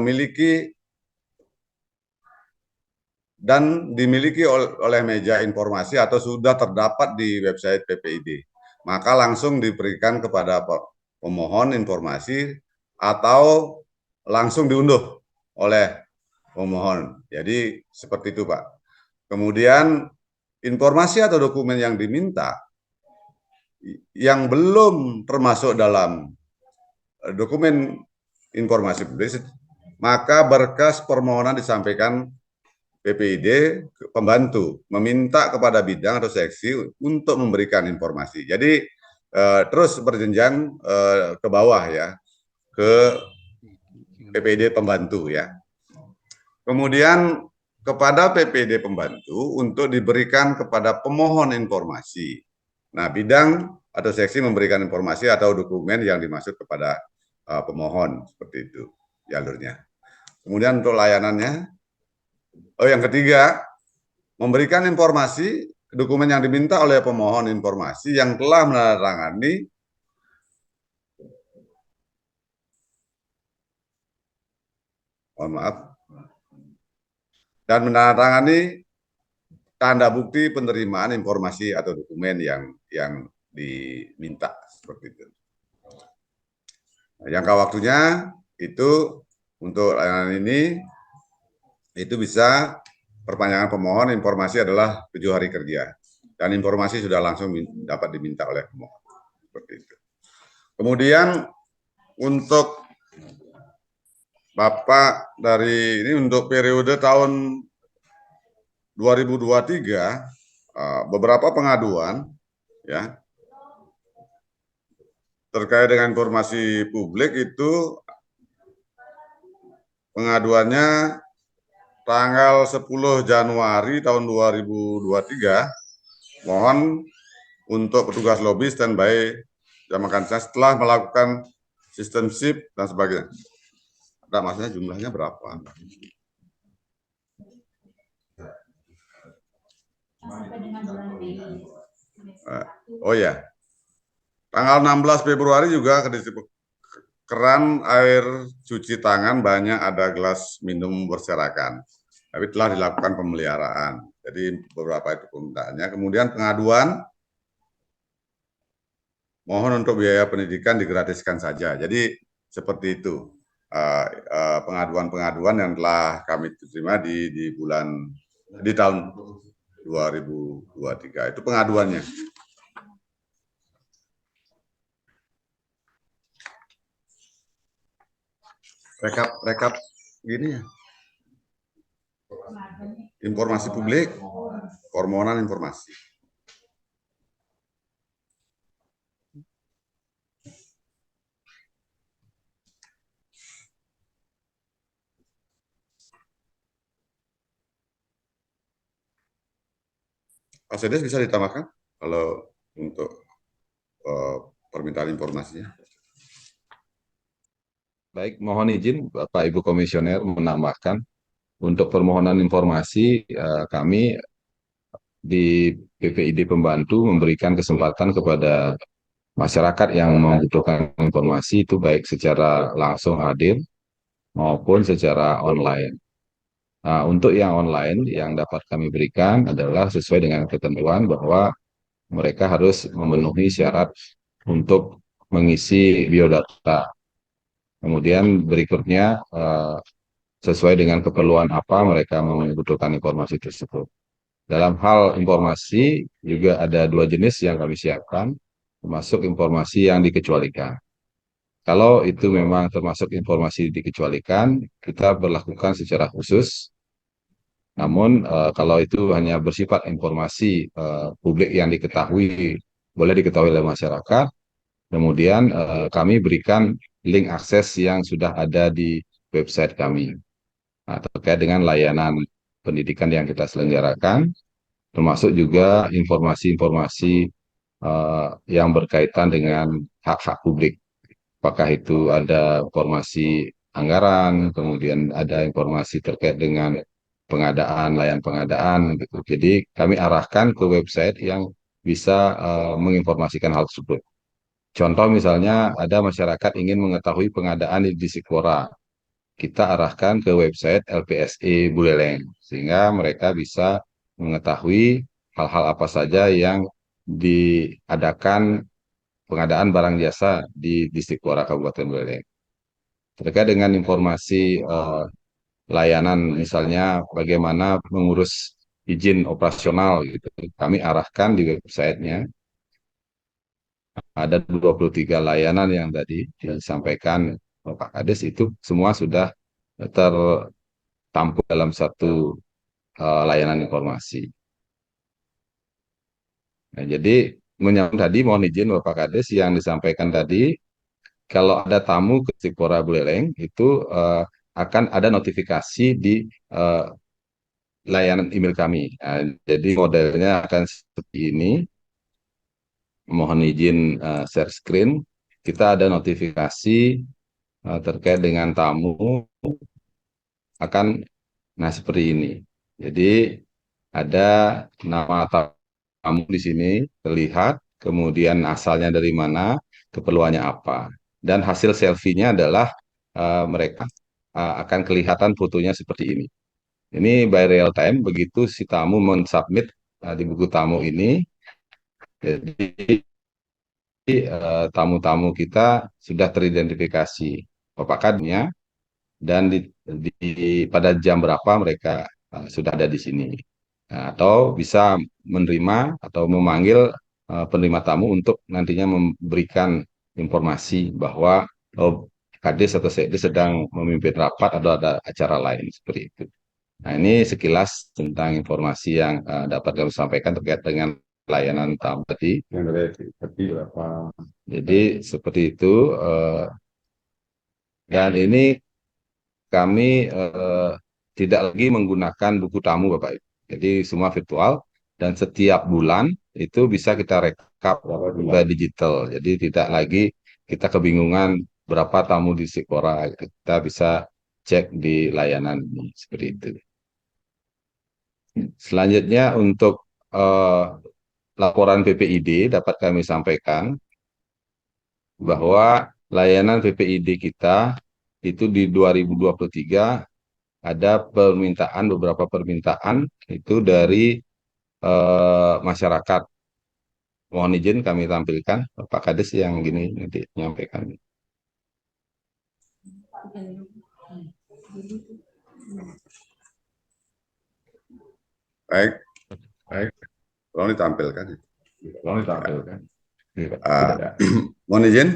dimiliki oleh meja informasi atau sudah terdapat di website PPID, maka langsung diberikan kepada pemohon informasi atau langsung diunduh oleh pemohon. Jadi seperti itu, Pak. Kemudian informasi atau dokumen yang diminta yang belum termasuk dalam dokumen informasi publik, maka berkas permohonan disampaikan PPID pembantu meminta kepada bidang atau seksi untuk memberikan informasi. Jadi terus berjenjang ke bawah ya, ke PPID pembantu ya. Kemudian kepada PPID pembantu untuk diberikan kepada pemohon informasi. Nah, bidang atau seksi memberikan informasi atau dokumen yang dimaksud kepada pemohon, seperti itu jalurnya. Kemudian untuk layanannya, yang ketiga, memberikan informasi dokumen yang diminta oleh pemohon informasi yang telah menandatangani dan menandatangani tanda bukti penerimaan informasi atau dokumen yang diminta seperti itu. Nah, jangka waktunya itu untuk layanan ini itu bisa perpanjangan pemohon informasi adalah 7 hari kerja dan informasi sudah langsung dapat diminta oleh pemohon seperti itu. Kemudian untuk Bapak dari ini untuk periode tahun 2023 beberapa pengaduan ya terkait dengan informasi publik itu pengaduannya tanggal 10 Januari tahun 2023 mohon untuk petugas lobi standby jam makan siang setelah melakukan sistem shift dan sebagainya. Ada maksudnya jumlahnya berapa? Oh ya, tanggal 16 Februari juga keran air cuci tangan banyak ada gelas minum berserakan. Tapi telah dilakukan pemeliharaan. Jadi beberapa itu permintaannya. Kemudian pengaduan, mohon untuk biaya pendidikan digratiskan saja. Jadi seperti itu pengaduan-pengaduan yang telah kami terima di tahun 2023. Itu pengaduannya. Rekap gini ya. Informasi publik, permohonan informasi. Pak Sedes bisa ditambahkan kalau untuk permintaan informasinya. Baik, mohon izin Bapak Ibu Komisioner menambahkan untuk permohonan informasi kami di PPID Pembantu memberikan kesempatan kepada masyarakat yang membutuhkan informasi itu baik secara langsung hadir maupun secara online. Nah, untuk yang online yang dapat kami berikan adalah sesuai dengan ketentuan bahwa mereka harus memenuhi syarat untuk mengisi biodata. Kemudian berikutnya sesuai dengan keperluan apa mereka membutuhkan informasi tersebut. Dalam hal informasi juga ada 2 jenis yang kami siapkan, termasuk informasi yang dikecualikan. Kalau itu memang termasuk informasi dikecualikan, kita berlakukan secara khusus. Namun kalau itu hanya bersifat informasi publik yang boleh diketahui oleh masyarakat, kemudian kami berikan link akses yang sudah ada di website kami. Nah, terkait dengan layanan pendidikan yang kita selenggarakan, termasuk juga informasi-informasi yang berkaitan dengan hak-hak publik. Apakah itu ada informasi anggaran, kemudian ada informasi terkait dengan layanan pengadaan gitu. Jadi kami arahkan ke website yang bisa menginformasikan hal tersebut. Contoh misalnya ada masyarakat ingin mengetahui pengadaan di Disikpora. Kita arahkan ke website LPSE Buleleng sehingga mereka bisa mengetahui hal-hal apa saja yang diadakan pengadaan barang jasa di Disikpora Kabupaten Buleleng. Terkait dengan informasi layanan misalnya bagaimana mengurus izin operasional gitu. Kami arahkan di websitenya. Ada 23 layanan yang tadi disampaikan Pak Kades itu semua sudah tertampung dalam satu layanan informasi. Nah, jadi menyambung tadi mohon izin Bapak Kades yang disampaikan tadi kalau ada tamu ke Disikpora Buleleng itu akan ada notifikasi di layanan email kami. Nah, jadi modelnya akan seperti ini. Mohon izin share screen. Kita ada notifikasi terkait dengan tamu akan seperti ini. Jadi ada nama tamu di sini terlihat, kemudian asalnya dari mana, keperluannya apa. Dan hasil selfie-nya adalah mereka akan kelihatan fotonya seperti ini. Ini by real time, begitu si tamu mensubmit di buku tamu ini, jadi tamu-tamu kita sudah teridentifikasi Bapak Kadnya dan pada jam berapa mereka sudah ada di sini. Nah, atau bisa menerima atau memanggil penerima tamu untuk nantinya memberikan informasi bahwa Kades atau Sekdes sedang memimpin rapat atau ada acara lain seperti itu. Nah, ini sekilas tentang informasi yang dapat kami sampaikan terkait dengan layanan tamu tadi. Jadi seperti itu. Dan ini kami tidak lagi menggunakan buku tamu, Bapak Ibu. Jadi semua virtual dan setiap bulan itu bisa kita rekap by digital. Jadi tidak lagi kita kebingungan berapa tamu di Sikora. Kita bisa cek di layanan ini seperti itu. Selanjutnya untuk laporan PPID dapat kami sampaikan bahwa layanan PPID kita itu di 2023 ada beberapa permintaan itu dari masyarakat. Mohon izin kami tampilkan Pak Kades yang gini nanti menyampaikan. Baik, baik. Tolong ditampilkan. Mohon izin,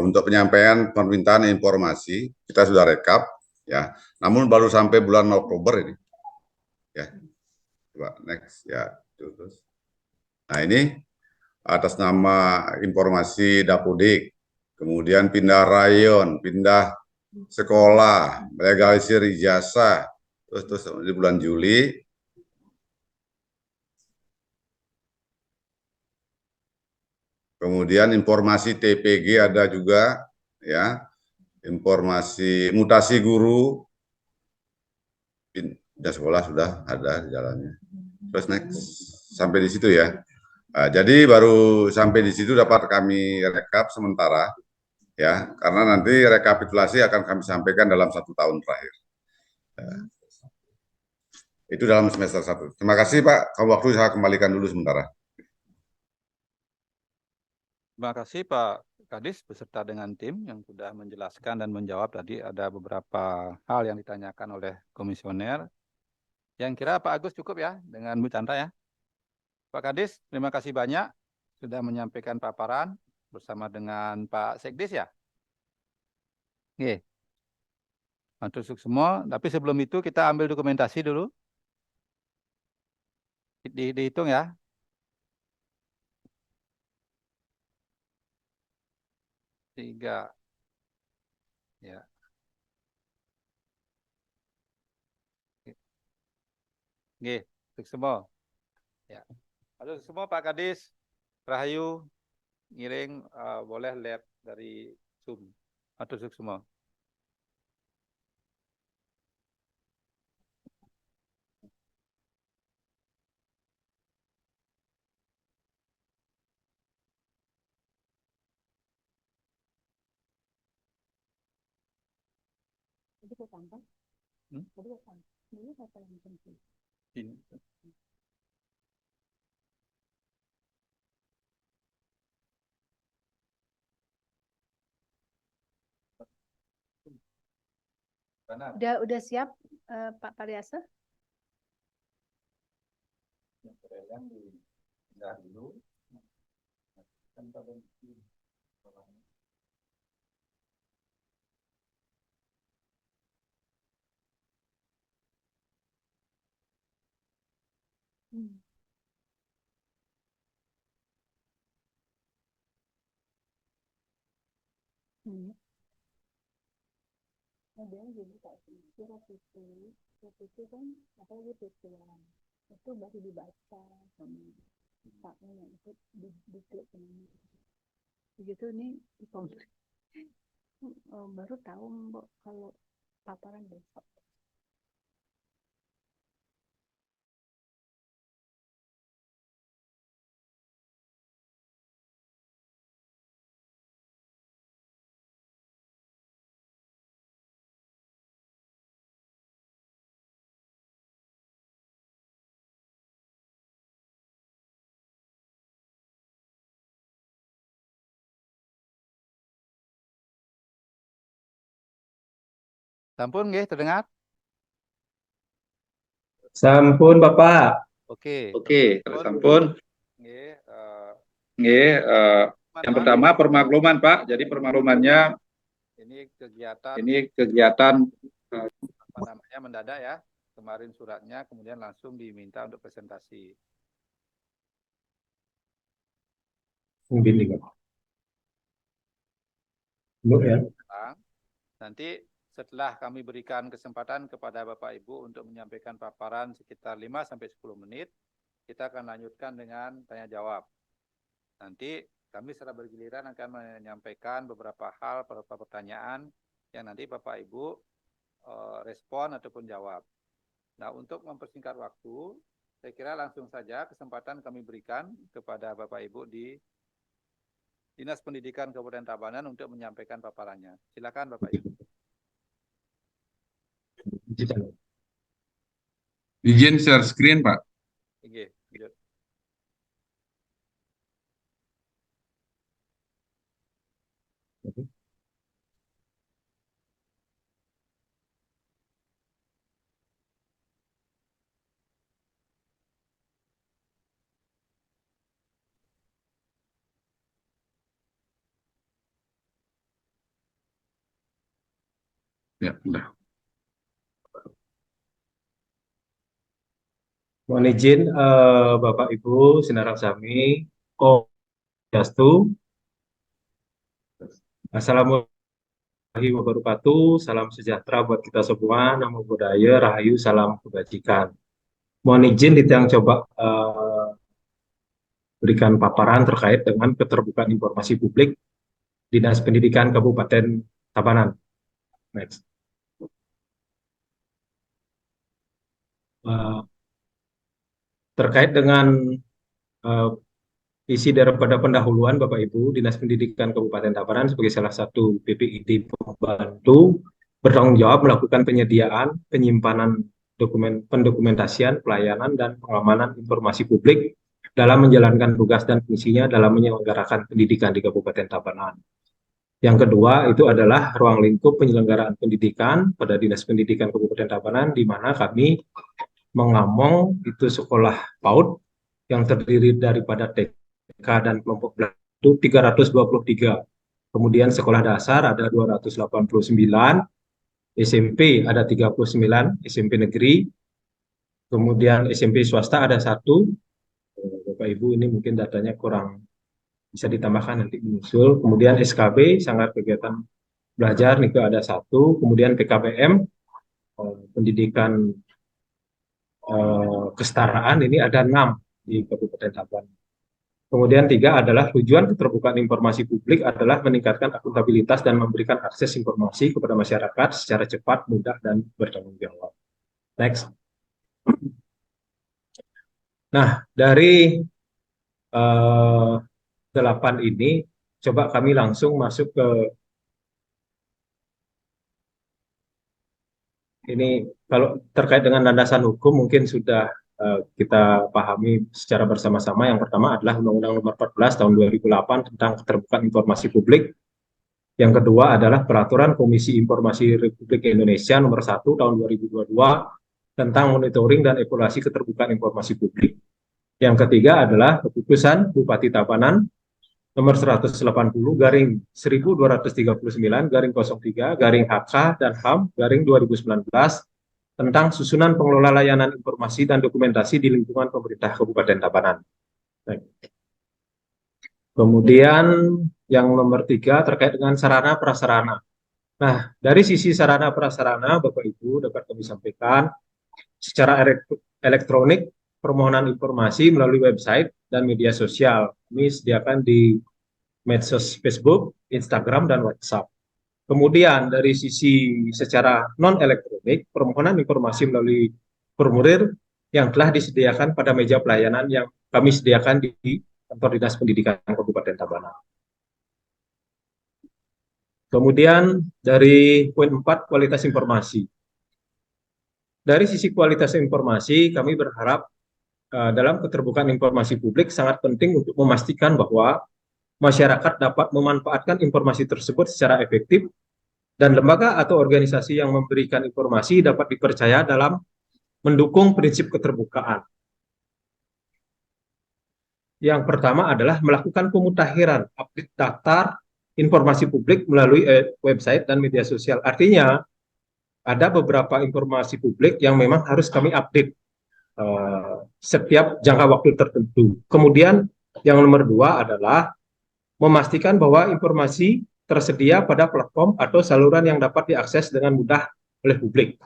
untuk penyampaian permintaan informasi kita sudah rekap ya. Namun baru sampai bulan Oktober ini. Ya. Coba next ya. Terus. Nah, ini atas nama informasi Dapodik, kemudian pindah rayon, pindah sekolah, legalisir ijazah, terus di bulan Juli. Kemudian informasi TPG ada juga, ya, informasi mutasi guru, pindah sekolah sudah ada di jalannya. Terus next sampai di situ ya. Nah, jadi baru sampai di situ dapat kami rekap sementara, ya, karena nanti rekapitulasi akan kami sampaikan dalam 1 tahun terakhir. Ya. Itu dalam semester 1. Terima kasih Pak, waktu saya kembalikan dulu sementara. Terima kasih Pak Kadis beserta dengan tim yang sudah menjelaskan dan menjawab tadi ada beberapa hal yang ditanyakan oleh komisioner. Yang kira Pak Agus cukup ya dengan Bu Chandra ya. Pak Kadis, terima kasih banyak sudah menyampaikan paparan bersama dengan Pak Sekdes ya. Oke. Untuk semua, tapi sebelum itu kita ambil dokumentasi dulu. Dihitung ya. Tiga. Ya. Oke, untuk semua. Ya. Halo semua Pak Kadis, Rahayu, Ngiring, boleh lihat dari Zoom. Untuk semua. Ini. Udah siap Pak Pariasa? Ada jadi Pak surat itu kan apa gitu itu baru dibaca sama Paknya yang ikut diklik begitu nih baru tahu Mbak kalau paparan besok. Sampun nggih terdengar? Sampun Bapak. Oke. Oke, sampun. Nggih, Nggih, yang pertama permakluman Pak. Jadi permaklumannya ini kegiatan apa namanya mendadak ya. Kemarin suratnya kemudian langsung diminta untuk presentasi. ya. Nanti setelah kami berikan kesempatan kepada Bapak Ibu untuk menyampaikan paparan sekitar 5-10 menit, kita akan lanjutkan dengan tanya jawab. Nanti kami secara bergiliran akan menyampaikan beberapa hal, beberapa pertanyaan yang nanti Bapak Ibu respon ataupun jawab. Nah, untuk mempersingkat waktu, saya kira langsung saja kesempatan kami berikan kepada Bapak Ibu di Dinas Pendidikan Kabupaten Tabanan untuk menyampaikan paparannya. Silakan Bapak Ibu. Izin share screen, Pak. Oke, lanjut. Ya, udah. Mohon izin Bapak Ibu Sinarak Sami, Om Swastiastu. Assalamualaikum warahmatullahi wabarakatuh. Salam sejahtera buat kita semua. Namo Buddhaya, Rahayu, salam kebajikan. Mohon izin Ditang coba berikan paparan terkait dengan keterbukaan informasi publik Dinas Pendidikan Kabupaten Tabanan. Next. Terkait dengan isi daripada pendahuluan Bapak Ibu, Dinas Pendidikan Kabupaten Tabanan sebagai salah satu BPID pembantu bertanggung jawab melakukan penyediaan, penyimpanan pendokumentasian, pelayanan, dan pengamanan informasi publik dalam menjalankan tugas dan fungsinya dalam menyelenggarakan pendidikan di Kabupaten Tabanan. Yang kedua itu adalah ruang lingkup penyelenggaraan pendidikan pada Dinas Pendidikan Kabupaten Tabanan, di mana kami mengamong itu sekolah PAUD yang terdiri daripada TK dan kelompok belajar itu 323. Kemudian sekolah dasar ada 289, SMP ada 39, SMP negeri. Kemudian SMP swasta ada 1. Bapak Ibu ini mungkin datanya kurang bisa ditambahkan nanti menyusul. Kemudian SKB Sanggar Kegiatan Belajar itu ada 1. Kemudian PKBM pendidikan kesetaraan ini ada 6 di Kabupaten Tabanan. Kemudian 3 adalah tujuan keterbukaan informasi publik adalah meningkatkan akuntabilitas dan memberikan akses informasi kepada masyarakat secara cepat, mudah, dan bertanggung jawab. Next. Nah, dari 8 ini, coba kami langsung masuk ke ini. Kalau terkait dengan landasan hukum mungkin sudah kita pahami secara bersama-sama. Yang pertama adalah Undang-Undang Nomor 14 Tahun 2008 tentang Keterbukaan Informasi Publik. Yang kedua adalah Peraturan Komisi Informasi Republik Indonesia Nomor 1 Tahun 2022 tentang monitoring dan evaluasi keterbukaan informasi publik. Yang ketiga adalah Keputusan Bupati Tabanan Nomor 180/1239/03/HK dan HAM /2019 tentang susunan pengelola layanan informasi dan dokumentasi di lingkungan pemerintah Kabupaten Tabanan. Kemudian yang nomor 3 terkait dengan sarana prasarana. Nah, dari sisi sarana prasarana, Bapak Ibu dapat kami sampaikan secara elektronik permohonan informasi melalui website dan media sosial. Kami sediakan di medsos Facebook, Instagram, dan WhatsApp. Kemudian dari sisi secara non-elektronik, permohonan informasi melalui formulir yang telah disediakan pada meja pelayanan yang kami sediakan di kantor Dinas Pendidikan Kabupaten Tabanan. Kemudian dari poin 4, kualitas informasi. Dari sisi kualitas informasi, kami berharap dalam keterbukaan informasi publik sangat penting untuk memastikan bahwa masyarakat dapat memanfaatkan informasi tersebut secara efektif dan lembaga atau organisasi yang memberikan informasi dapat dipercaya dalam mendukung prinsip keterbukaan. Yang pertama adalah melakukan pemutakhiran, update daftar informasi publik melalui website dan media sosial. Artinya, ada beberapa informasi publik yang memang harus kami update setiap jangka waktu tertentu. Kemudian, yang nomor 2 adalah memastikan bahwa informasi tersedia pada platform atau saluran yang dapat diakses dengan mudah oleh publik.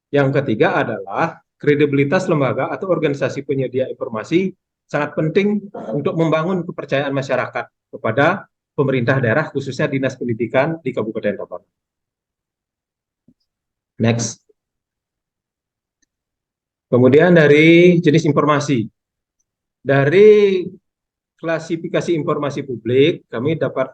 Yang ketiga adalah kredibilitas lembaga atau organisasi penyedia informasi sangat penting untuk membangun kepercayaan masyarakat kepada pemerintah daerah, khususnya Dinas Pendidikan di Kabupaten Tabanan. Next. Kemudian dari jenis informasi. Dari klasifikasi informasi publik, kami dapat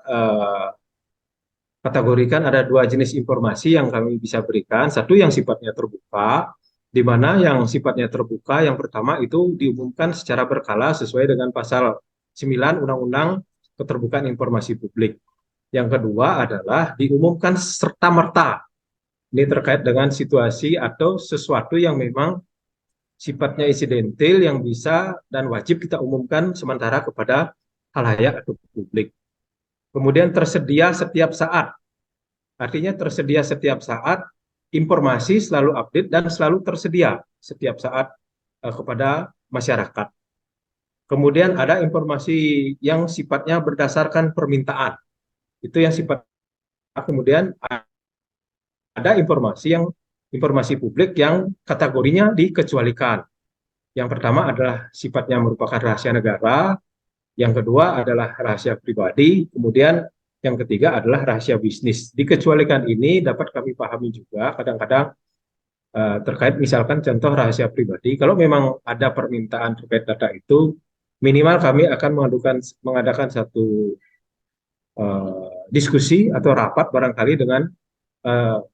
kategorikan ada 2 jenis informasi yang kami bisa berikan. Satu yang sifatnya terbuka, di mana yang sifatnya terbuka yang pertama itu diumumkan secara berkala sesuai dengan pasal 9 Undang-Undang Keterbukaan Informasi Publik. Yang kedua adalah diumumkan serta-merta. Ini terkait dengan situasi atau sesuatu yang memang sifatnya insidental yang bisa dan wajib kita umumkan sementara kepada khalayak atau publik. Kemudian tersedia setiap saat. Artinya tersedia setiap saat, informasi selalu update dan selalu tersedia setiap saat kepada masyarakat. Kemudian ada informasi yang sifatnya berdasarkan permintaan. Itu yang sifat. Kemudian ada informasi publik yang kategorinya dikecualikan. Yang pertama adalah sifatnya merupakan rahasia negara, yang kedua adalah rahasia pribadi, kemudian yang ketiga adalah rahasia bisnis. Dikecualikan ini dapat kami pahami juga kadang-kadang terkait misalkan contoh rahasia pribadi, kalau memang ada permintaan terkait data itu, minimal kami akan mengadakan satu diskusi atau rapat barangkali dengan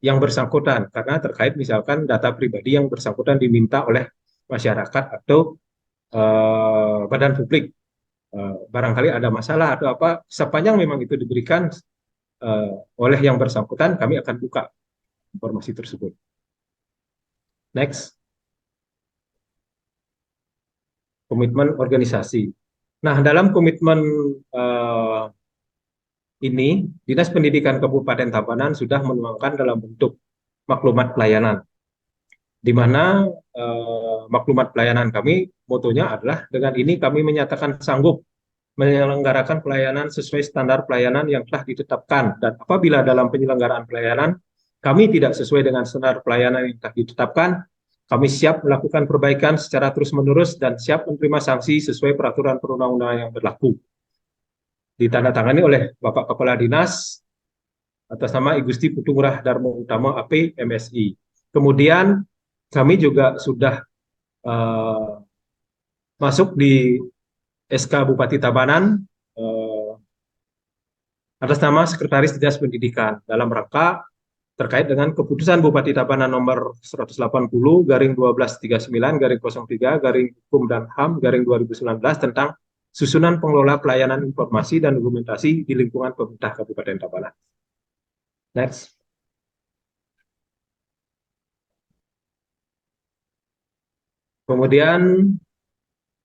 yang bersangkutan, karena terkait misalkan data pribadi yang bersangkutan diminta oleh masyarakat atau badan publik. Barangkali ada masalah atau apa, sepanjang memang itu diberikan oleh yang bersangkutan, kami akan buka informasi tersebut. Next. Komitmen organisasi. Nah, dalam komitmen ini, Dinas Pendidikan Kabupaten Tabanan sudah menuangkan dalam bentuk maklumat pelayanan, di mana maklumat pelayanan kami, motonya adalah dengan ini kami menyatakan sanggup menyelenggarakan pelayanan sesuai standar pelayanan yang telah ditetapkan, dan apabila dalam penyelenggaraan pelayanan kami tidak sesuai dengan standar pelayanan yang telah ditetapkan, kami siap melakukan perbaikan secara terus-menerus dan siap menerima sanksi sesuai peraturan perundang-undangan yang berlaku. Ditandatangani oleh Bapak Kepala Dinas atas nama I Gusti Putu Ngurah Darmo Utama AP MSI. Kemudian kami juga sudah masuk di SK Bupati Tabanan atas nama Sekretaris Dinas Pendidikan dalam rangka terkait dengan keputusan Bupati Tabanan nomor 180/1239/03 Hukum dan HAM 2019 tentang susunan pengelola pelayanan informasi dan dokumentasi di lingkungan pemerintah Kabupaten Tabanan. Next. Kemudian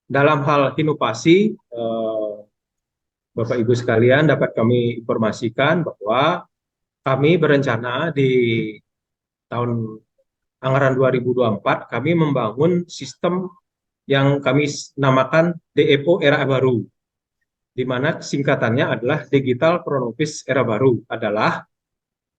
dalam hal inovasi, Bapak Ibu sekalian, dapat kami informasikan bahwa kami berencana di tahun anggaran 2024 kami membangun sistem yang kami namakan DEPO Era Baru, di mana singkatannya adalah Digital Front Office Era Baru, adalah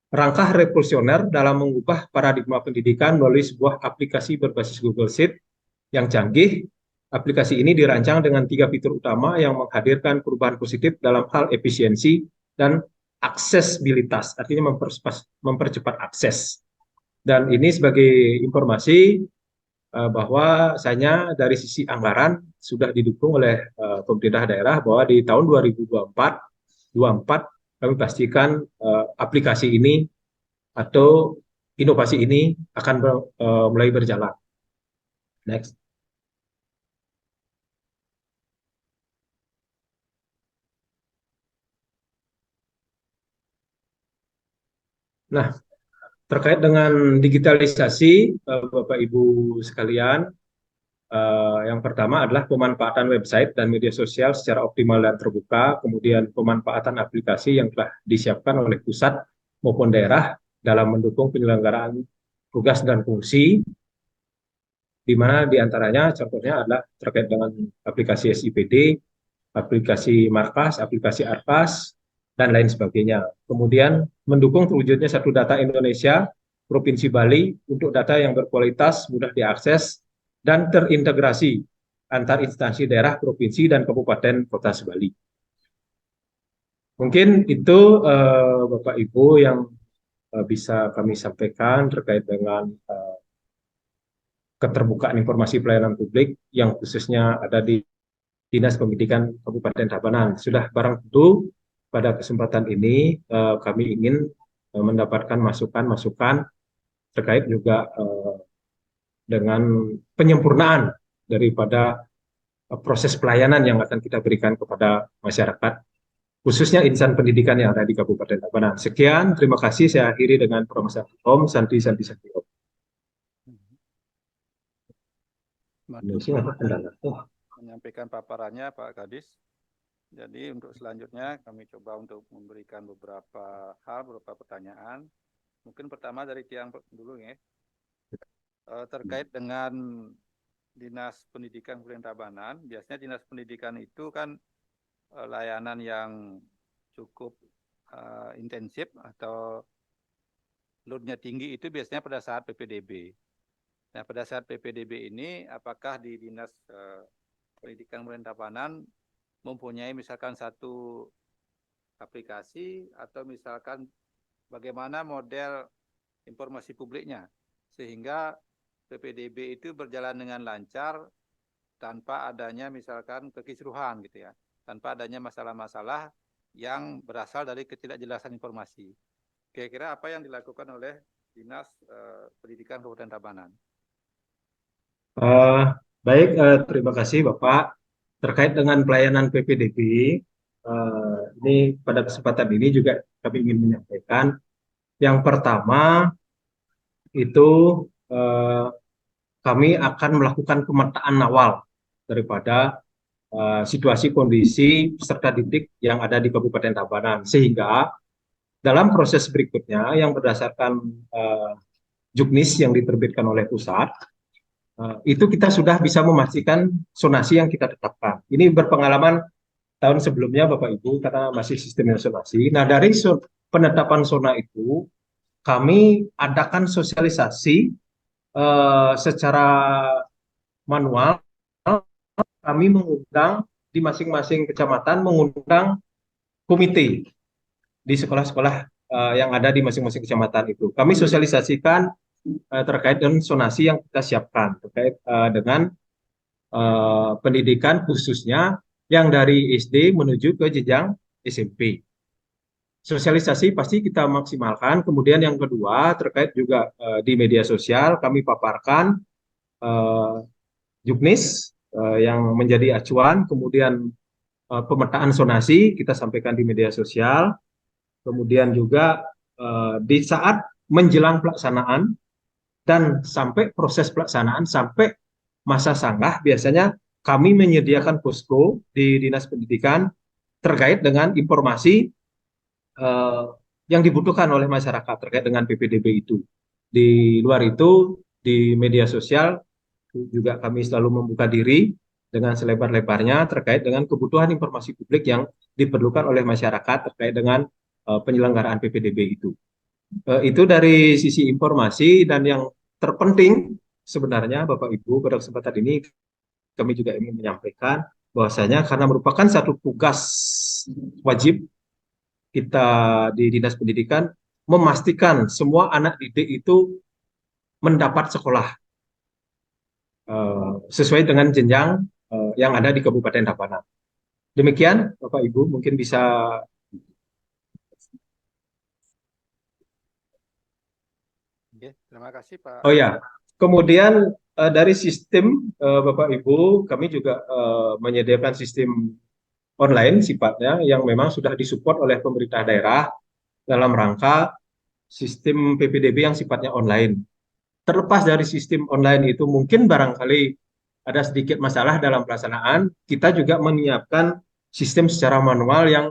rangkah revolusioner dalam mengubah paradigma pendidikan melalui sebuah aplikasi berbasis Google Sheet yang canggih. Aplikasi ini dirancang dengan 3 fitur utama yang menghadirkan perubahan positif dalam hal efisiensi dan aksesibilitas, artinya mempercepat akses. Dan ini sebagai informasi bahwa saya dari sisi anggaran sudah didukung oleh pemerintah daerah bahwa di tahun 2024 kami pastikan aplikasi ini atau inovasi ini akan mulai berjalan. Next. Nah, terkait dengan digitalisasi, Bapak Ibu sekalian, yang pertama adalah pemanfaatan website dan media sosial secara optimal dan terbuka, kemudian pemanfaatan aplikasi yang telah disiapkan oleh pusat maupun daerah dalam mendukung penyelenggaraan tugas dan fungsi, di mana diantaranya contohnya adalah terkait dengan aplikasi SIPD, aplikasi Markas, aplikasi Arkas, dan lain sebagainya. Kemudian mendukung terwujudnya satu data Indonesia, Provinsi Bali, untuk data yang berkualitas, mudah diakses, dan terintegrasi antar instansi daerah, provinsi, dan kabupaten kota sebali. Mungkin itu Bapak Ibu yang bisa kami sampaikan terkait dengan keterbukaan informasi pelayanan publik yang khususnya ada di Dinas Pendidikan Kabupaten Tabanan. Sudah barang tentu pada kesempatan ini kami ingin mendapatkan masukan-masukan terkait juga dengan penyempurnaan daripada proses pelayanan yang akan kita berikan kepada masyarakat, khususnya insan pendidikan yang ada di Kabupaten Tabanan. Sekian, terima kasih. Saya akhiri dengan permasalahan Om Santi Santi Santi Om. Menyampaikan paparannya Pak Kadis. Jadi untuk selanjutnya kami coba untuk memberikan beberapa hal, beberapa pertanyaan. Mungkin pertama dari Tiang dulu ya. Terkait dengan Dinas Pendidikan Kabupaten Tabanan, biasanya Dinas Pendidikan itu kan layanan yang cukup intensif atau loadnya tinggi itu biasanya pada saat PPDB. Nah, pada saat PPDB ini, apakah di Dinas Pendidikan Kabupaten Tabanan mempunyai misalkan satu aplikasi atau misalkan bagaimana model informasi publiknya sehingga PPDB itu berjalan dengan lancar tanpa adanya misalkan kekisruhan gitu ya, tanpa adanya masalah-masalah yang berasal dari ketidakjelasan informasi. Kira-kira apa yang dilakukan oleh Dinas Pendidikan Kabupaten Tabanan? Baik, terima kasih Bapak. Terkait dengan pelayanan PPDB, ini pada kesempatan ini juga kami ingin menyampaikan. Yang pertama itu kami akan melakukan pemetaan awal daripada situasi kondisi serta titik yang ada di Kabupaten Tabanan, sehingga dalam proses berikutnya yang berdasarkan juknis yang diterbitkan oleh pusat, itu kita sudah bisa memastikan zonasi yang kita tetapkan. Ini berpengalaman tahun sebelumnya Bapak Ibu karena masih sistemnya zonasi. Nah, dari penetapan zona itu kami adakan sosialisasi secara manual. Kami mengundang di masing-masing kecamatan, mengundang komite di sekolah-sekolah yang ada di masing-masing kecamatan itu. Kami sosialisasikan terkait dengan zonasi yang kita siapkan terkait dengan pendidikan khususnya yang dari SD menuju ke jenjang SMP. Sosialisasi pasti kita maksimalkan. Kemudian yang kedua terkait juga di media sosial kami paparkan juknis yang menjadi acuan, kemudian pemetaan zonasi kita sampaikan di media sosial, kemudian juga di saat menjelang pelaksanaan dan sampai proses pelaksanaan sampai masa sanggah biasanya kami menyediakan posko di Dinas Pendidikan terkait dengan informasi yang dibutuhkan oleh masyarakat terkait dengan PPDB itu. Di luar itu, di media sosial juga kami selalu membuka diri dengan selebar-lebarnya terkait dengan kebutuhan informasi publik yang diperlukan oleh masyarakat terkait dengan penyelenggaraan PPDB itu. Itu dari sisi informasi, dan yang terpenting sebenarnya Bapak Ibu pada kesempatan ini kami juga ingin menyampaikan bahwasanya karena merupakan satu tugas wajib kita di Dinas Pendidikan memastikan semua anak didik itu mendapat sekolah sesuai dengan jenjang yang ada di Kabupaten Tabanan. Demikian Bapak Ibu, mungkin bisa. Oke, terima kasih Pak. Oh ya, kemudian dari sistem Bapak Ibu, kami juga menyediakan sistem online sifatnya yang memang sudah disupport oleh pemerintah daerah dalam rangka sistem PPDB yang sifatnya online. Terlepas dari sistem online itu, mungkin barangkali ada sedikit masalah dalam pelaksanaan, kita juga menyiapkan sistem secara manual yang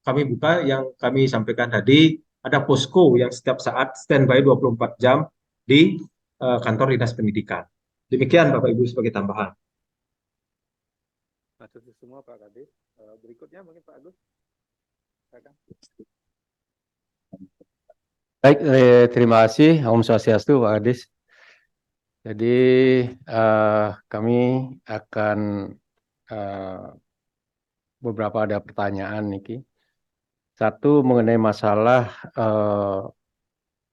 kami buka, yang kami sampaikan tadi, ada posko yang setiap saat standby 24 jam di kantor Dinas Pendidikan. Demikian Bapak Ibu sebagai tambahan. Masuk semua Pak Kadis. Berikutnya mungkin Pak Agus. Silakan. Baik, terima kasih Om Swastiastu Pak Kadis. Jadi kami akan beberapa ada pertanyaan Niki. Satu mengenai masalah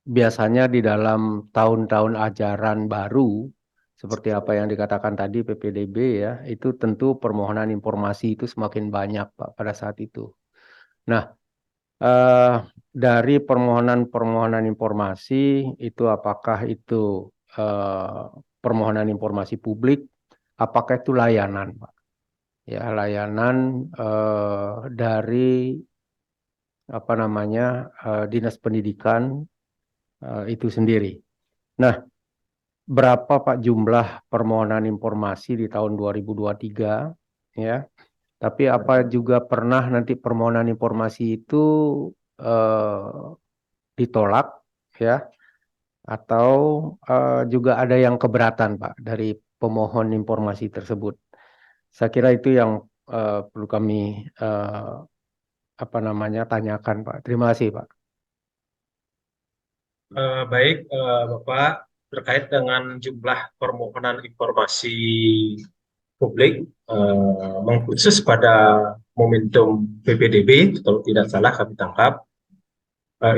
biasanya di dalam tahun-tahun ajaran baru seperti apa yang dikatakan tadi PPDB ya, itu tentu permohonan informasi itu semakin banyak Pak pada saat itu. Nah, dari permohonan informasi itu apakah itu permohonan informasi publik, apakah itu layanan Pak? Ya, layanan dari apa namanya Dinas Pendidikan itu sendiri. Nah, berapa Pak jumlah permohonan informasi di tahun 2023 ya? Tapi apa juga pernah nanti permohonan informasi itu ditolak ya? Atau juga ada yang keberatan Pak dari pemohon informasi tersebut? Saya kira itu yang perlu kami apa namanya tanyakan Pak. Terima kasih Pak. Baik, Bapak, terkait dengan jumlah permohonan informasi publik, mengkhusus pada momentum PPDB, kalau tidak salah kami tangkap,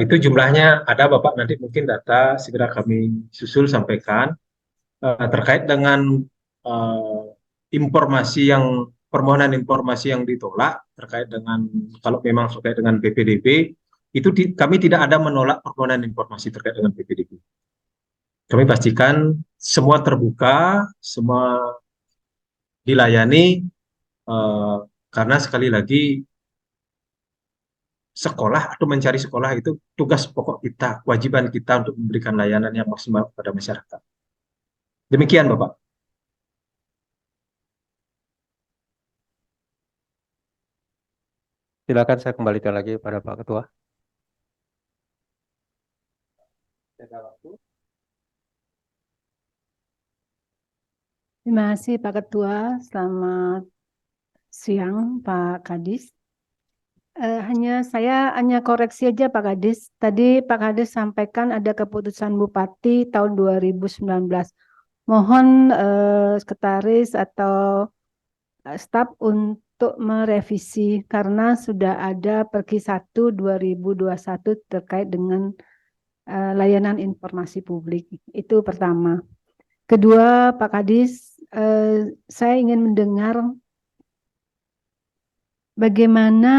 itu jumlahnya ada Bapak, nanti mungkin data segera kami susul sampaikan. Terkait dengan permohonan informasi yang ditolak, terkait dengan, kalau memang terkait dengan PPDB, itu kami tidak ada menolak permohonan informasi terkait dengan PPDB. Kami pastikan semua terbuka, semua dilayani, karena sekali lagi sekolah atau mencari sekolah itu tugas pokok kita, kewajiban kita untuk memberikan layanan yang maksimal kepada masyarakat. Demikian Bapak. Silakan saya kembalikan lagi pada Pak Ketua. Terima kasih Pak Ketua. Selamat siang Pak Kadis. Saya hanya koreksi aja Pak Kadis. Tadi Pak Kadis sampaikan ada keputusan Bupati tahun 2019. Mohon sekretaris atau staf untuk merevisi karena sudah ada Perki 1 2021 terkait dengan layanan informasi publik. Itu pertama. Kedua, Pak Kadis, saya ingin mendengar bagaimana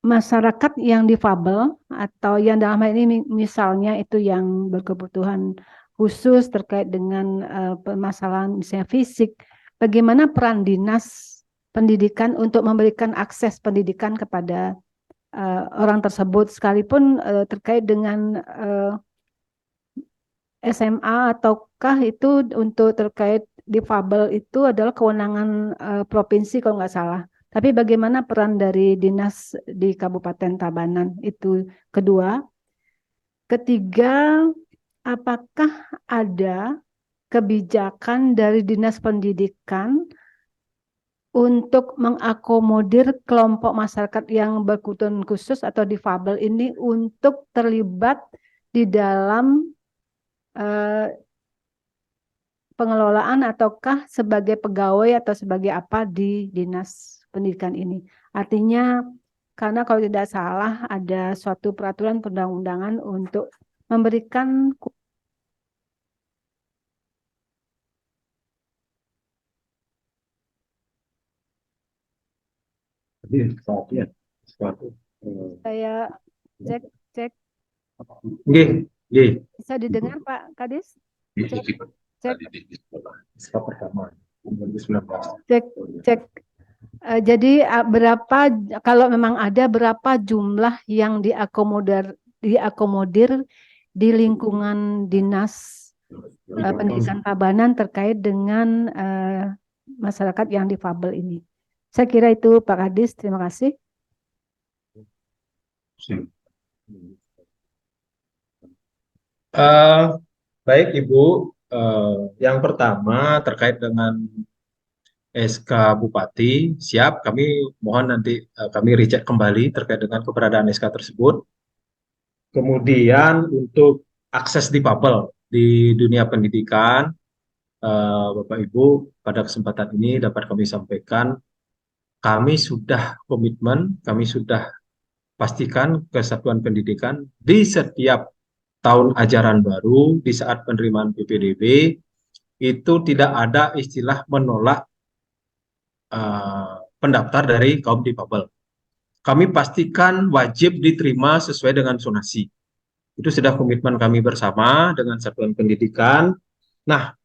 masyarakat yang difabel atau yang dalam hal ini misalnya itu yang berkebutuhan khusus terkait dengan permasalahan misalnya fisik, bagaimana peran Dinas Pendidikan untuk memberikan akses pendidikan kepada orang tersebut sekalipun terkait dengan SMA ataukah itu untuk terkait difabel itu adalah kewenangan provinsi kalau nggak salah. Tapi bagaimana peran dari dinas di Kabupaten Tabanan itu kedua. Ketiga, apakah ada kebijakan dari Dinas Pendidikan untuk mengakomodir kelompok masyarakat yang berkebutuhan khusus atau difabel ini untuk terlibat di dalam pengelolaan ataukah sebagai pegawai atau sebagai apa di Dinas Pendidikan ini. Artinya karena kalau tidak salah ada suatu peraturan perundang-undangan untuk memberikan saya cek bisa didengar Pak Kadis? Cek Jadi berapa kalau memang ada berapa jumlah yang diakomodir di lingkungan dinas pendidikan Tabanan terkait dengan masyarakat yang difabel ini. Saya kira itu Pak Kadis, terima kasih. Baik Ibu, yang pertama terkait dengan SK Bupati, siap kami mohon nanti kami recheck kembali terkait dengan keberadaan SK tersebut. Kemudian untuk akses difabel di dunia pendidikan, Bapak Ibu, pada kesempatan ini dapat kami sampaikan, kami sudah komitmen, kami sudah pastikan kesatuan pendidikan di setiap tahun ajaran baru, di saat penerimaan PPDB, itu tidak ada istilah menolak pendaftar dari kaum difabel. Kami pastikan wajib diterima sesuai dengan zonasi. Itu sudah komitmen kami bersama dengan satuan pendidikan. Nah,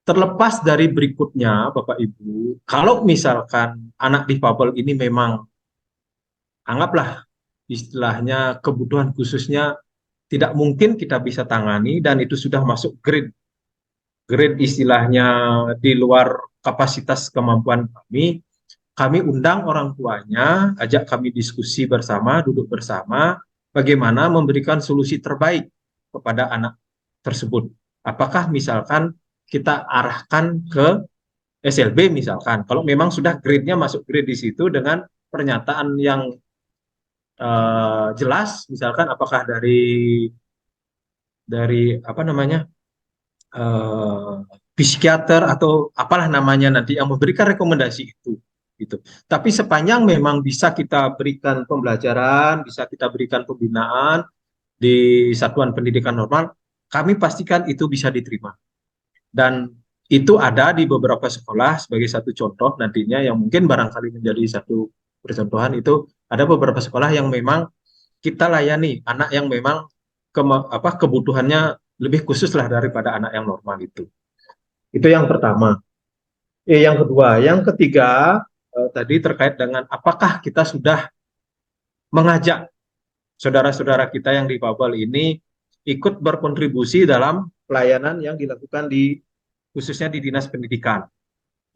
terlepas dari berikutnya, Bapak Ibu, kalau misalkan anak difabel ini memang, anggaplah istilahnya kebutuhan khususnya tidak mungkin kita bisa tangani dan itu sudah masuk grade istilahnya di luar kapasitas kemampuan kami undang orang tuanya, ajak kami diskusi bersama, duduk bersama, bagaimana memberikan solusi terbaik kepada anak tersebut. Apakah misalkan kita arahkan ke SLB misalkan, kalau memang sudah grade-nya masuk grade di situ dengan pernyataan yang jelas, misalkan apakah dari apa namanya psikiater atau apalah namanya nanti yang memberikan rekomendasi itu. Gitu. Tapi sepanjang memang bisa kita berikan pembelajaran, bisa kita berikan pembinaan di satuan pendidikan normal, kami pastikan itu bisa diterima. Dan itu ada di beberapa sekolah sebagai satu contoh nantinya yang mungkin barangkali menjadi satu percontohan itu ada beberapa sekolah yang memang kita layani anak yang memang kebutuhannya lebih khusus lah daripada anak yang normal itu. Itu yang pertama. Yang kedua, yang ketiga tadi terkait dengan apakah kita sudah mengajak saudara-saudara kita yang difabel ini ikut berkontribusi dalam pelayanan yang dilakukan khususnya di Dinas Pendidikan.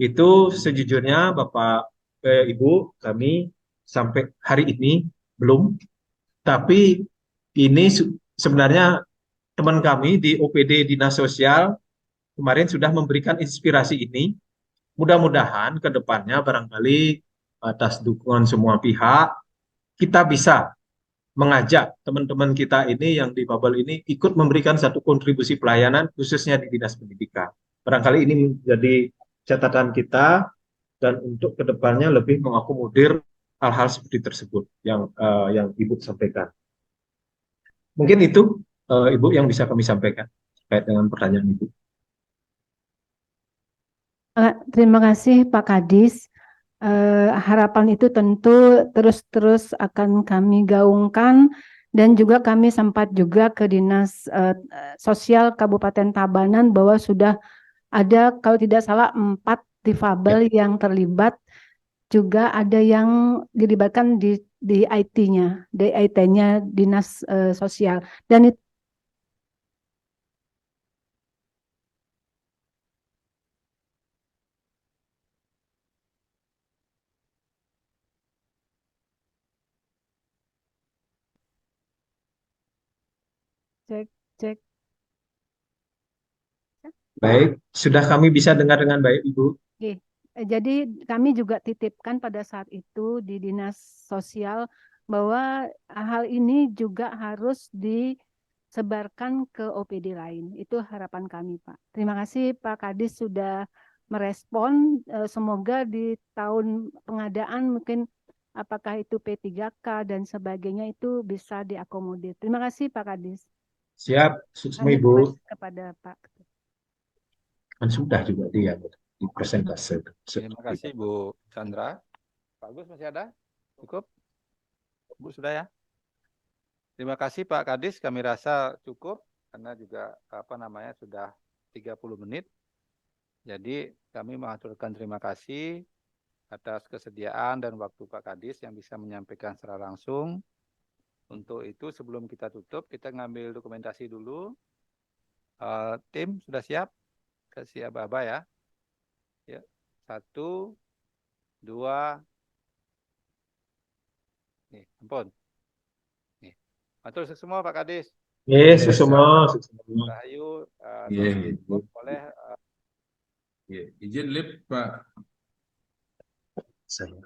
Itu sejujurnya Bapak Ibu kami sampai hari ini belum, tapi ini sebenarnya teman kami di OPD Dinas Sosial kemarin sudah memberikan inspirasi ini. Mudah-mudahan ke depannya barangkali atas dukungan semua pihak kita bisa mengajak teman-teman kita ini yang difabel ini ikut memberikan satu kontribusi pelayanan khususnya di Dinas Pendidikan. Barangkali ini menjadi catatan kita dan untuk kedepannya lebih mengakomodir hal-hal seperti tersebut yang Ibu sampaikan. Mungkin itu Ibu yang bisa kami sampaikan terkait dengan pertanyaan Ibu. Terima kasih Pak Kadis. Harapan itu tentu terus-terus akan kami gaungkan dan juga kami sempat juga ke Dinas Sosial Kabupaten Tabanan bahwa sudah ada kalau tidak salah 4 difabel yang terlibat, juga ada yang dilibatkan di IT-nya, di IT-nya Dinas Sosial dan itu cek. Baik, sudah kami bisa dengar dengan baik Ibu. Oke. Jadi kami juga titipkan pada saat itu di Dinas Sosial bahwa hal ini juga harus disebarkan ke OPD lain. Itu harapan kami, Pak. Terima kasih Pak Kadis sudah merespon. Semoga di tahun pengadaan mungkin apakah itu P3K dan sebagainya itu bisa diakomodir. Terima kasih Pak Kadis. Siap, sukses Lanjut Ibu. kepada Pak. Kan sudah juga dia di presentase. Terima kasih Bu Chandra. Pak Agus masih ada? Cukup? Bu sudah ya? Terima kasih Pak Kadis, kami rasa cukup karena juga sudah 30 menit. Jadi kami mengaturkan terima kasih atas kesediaan dan waktu Pak Kadis yang bisa menyampaikan secara langsung. Untuk itu sebelum kita tutup, kita ngambil dokumentasi dulu. Tim sudah siap? Kasih aba-aba ya. Ya. 1, 2, nih, ampun. Nih. Matur semua Pak Kadis. Yes, semua. Rahayu, Iya, boleh izin lip Pak. Saya.